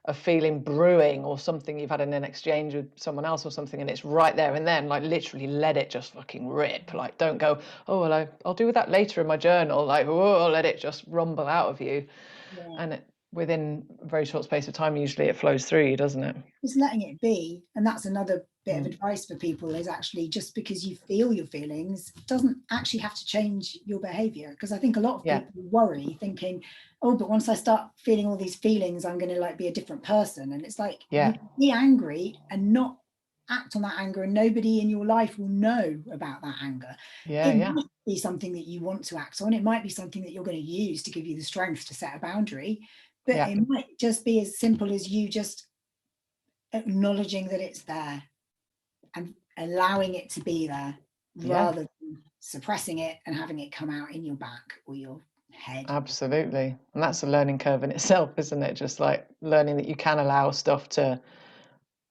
a feeling brewing, or something, you've had an exchange with someone else or something, and it's right there and then, like literally let it just fucking rip. Like don't go, oh well, I'll do with that later in my journal. Like, oh, let it just rumble out of you. And within a very short space of time, usually it flows through you, doesn't it? Just letting it be. And that's another bit of advice for people, is actually, just because you feel your feelings doesn't actually have to change your behavior. Because I think a lot of people worry, thinking, oh, but once I start feeling all these feelings, I'm going to like be a different person. And it's like, you can be angry and not act on that anger, and nobody in your life will know about that anger. It might be something that you want to act on. It might be something that you're going to use to give you the strength to set a boundary. But it might just be as simple as you just acknowledging that it's there and allowing it to be there, rather than suppressing it and having it come out in your back or your head. Absolutely. And that's a learning curve in itself, isn't it? Just like learning that you can allow stuff to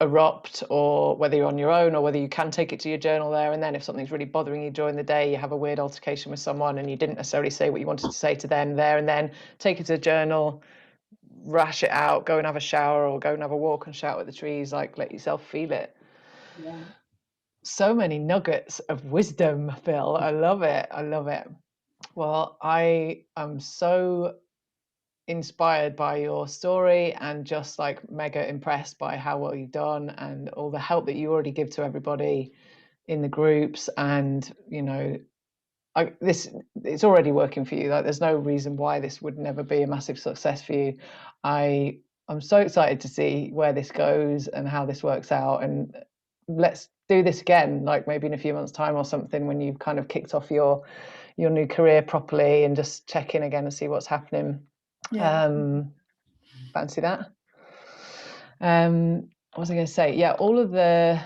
erupt, or whether you're on your own, or whether you can take it to your journal there and then. If something's really bothering you during the day, you have a weird altercation with someone and you didn't necessarily say what you wanted to say to them there and then, take it to the journal, rash it out, go and have a shower or go and have a walk and shout at the trees, like let yourself feel it. Yeah. So many nuggets of wisdom, Phil. I love it. I love it. Well, I am so inspired by your story and just like mega impressed by how well you've done and all the help that you already give to everybody in the groups. And you know, it's already working for you. Like there's no reason why this would never be a massive success for you. I'm so excited to see where this goes and how this works out, and let's do this again, like maybe in a few months' time or something, when you've kind of kicked off your new career properly, and just check in again and see what's happening. Yeah. Fancy that. What was I going to say? Yeah, all of the,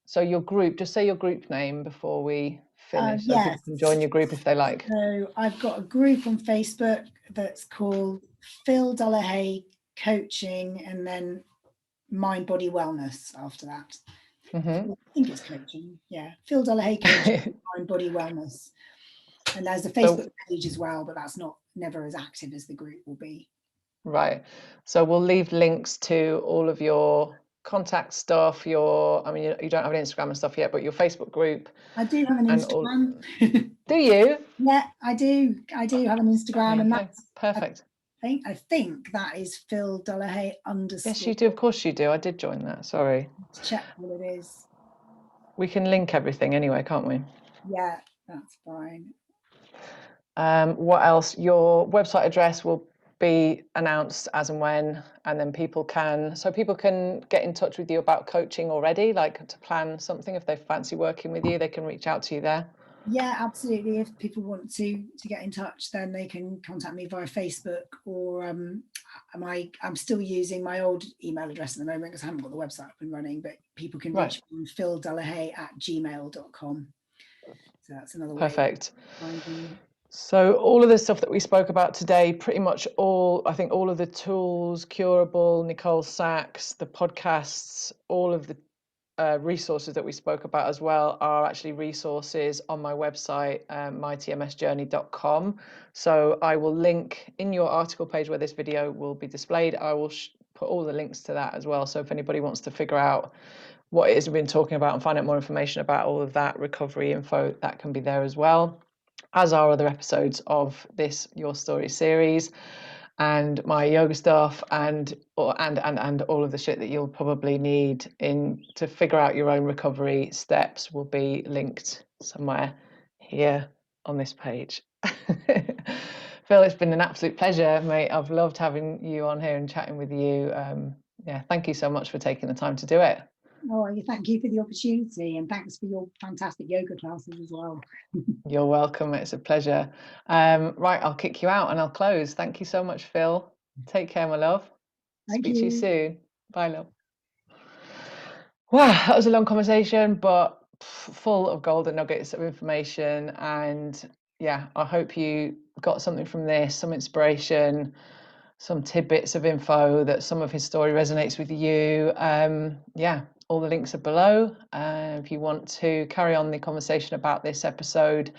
so your group, just say your group name before we finish, so people can join your group if they like. So I've got a group on Facebook that's called Phil Haye Coaching, and then Mind Body Wellness after that. Mm-hmm. I think it's coaching. Yeah, Phil Haye Coaching, Mind Body Wellness. And there's a Facebook page as well, but that's never as active as the group will be. Right. So we'll leave links to all of your contact stuff, I mean, you don't have an Instagram and stuff yet, but your Facebook group. I do have an Instagram. Do you? Yeah, I do. I do have an Instagram, and that's perfect. I think that is Phil Haye _ Yes, you do. Of course you do. I did join that. Sorry. Let's check what it is. We can link everything anyway, can't we? Yeah, that's fine. What else? Your website address will be announced as and when, and then people can get in touch with you about coaching already, like to plan something. If they fancy working with you, they can reach out to you there. Yeah, absolutely. If people want to get in touch, then they can contact me via Facebook, or I'm still using my old email address at the moment because I haven't got the website up and running, but people can reach me on phildelahaye@gmail.com. So that's another way. Perfect. So all of the stuff that we spoke about today, pretty much I think all of the tools, Curable, Nicole Sachs, the podcasts, all of the resources that we spoke about as well are actually resources on my website, mytmsjourney.com. So I will link in your article page where this video will be displayed. I will put all the links to that as well. So if anybody wants to figure out what it is we've been talking about and find out more information about all of that recovery info, that can be there as well, as are other episodes of this Your Story series, and my yoga stuff, and all of the shit that you'll probably need to figure out your own recovery steps will be linked somewhere here on this page. Phil, it's been an absolute pleasure, mate. I've loved having you on here and chatting with you. Yeah, thank you so much for taking the time to do it. Oh, thank you for the opportunity, and thanks for your fantastic yoga classes as well. You're welcome. It's a pleasure. Right, I'll kick you out and I'll close. Thank you so much, Phil. Take care, my love. Speak to you soon. Bye, love. Wow, that was a long conversation, but full of golden nuggets of information. And yeah, I hope you got something from this, some inspiration, some tidbits of info, that some of his story resonates with you. Yeah, all the links are below. If you want to carry on the conversation about this episode,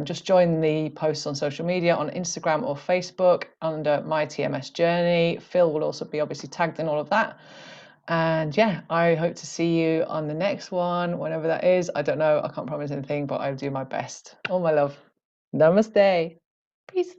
just join the posts on social media, on Instagram or Facebook under My TMS Journey. Phil will also be obviously tagged in all of that. And yeah, I hope to see you on the next one, whenever that is. I don't know, I can't promise anything, but I'll do my best. Oh, my love. Namaste. Peace.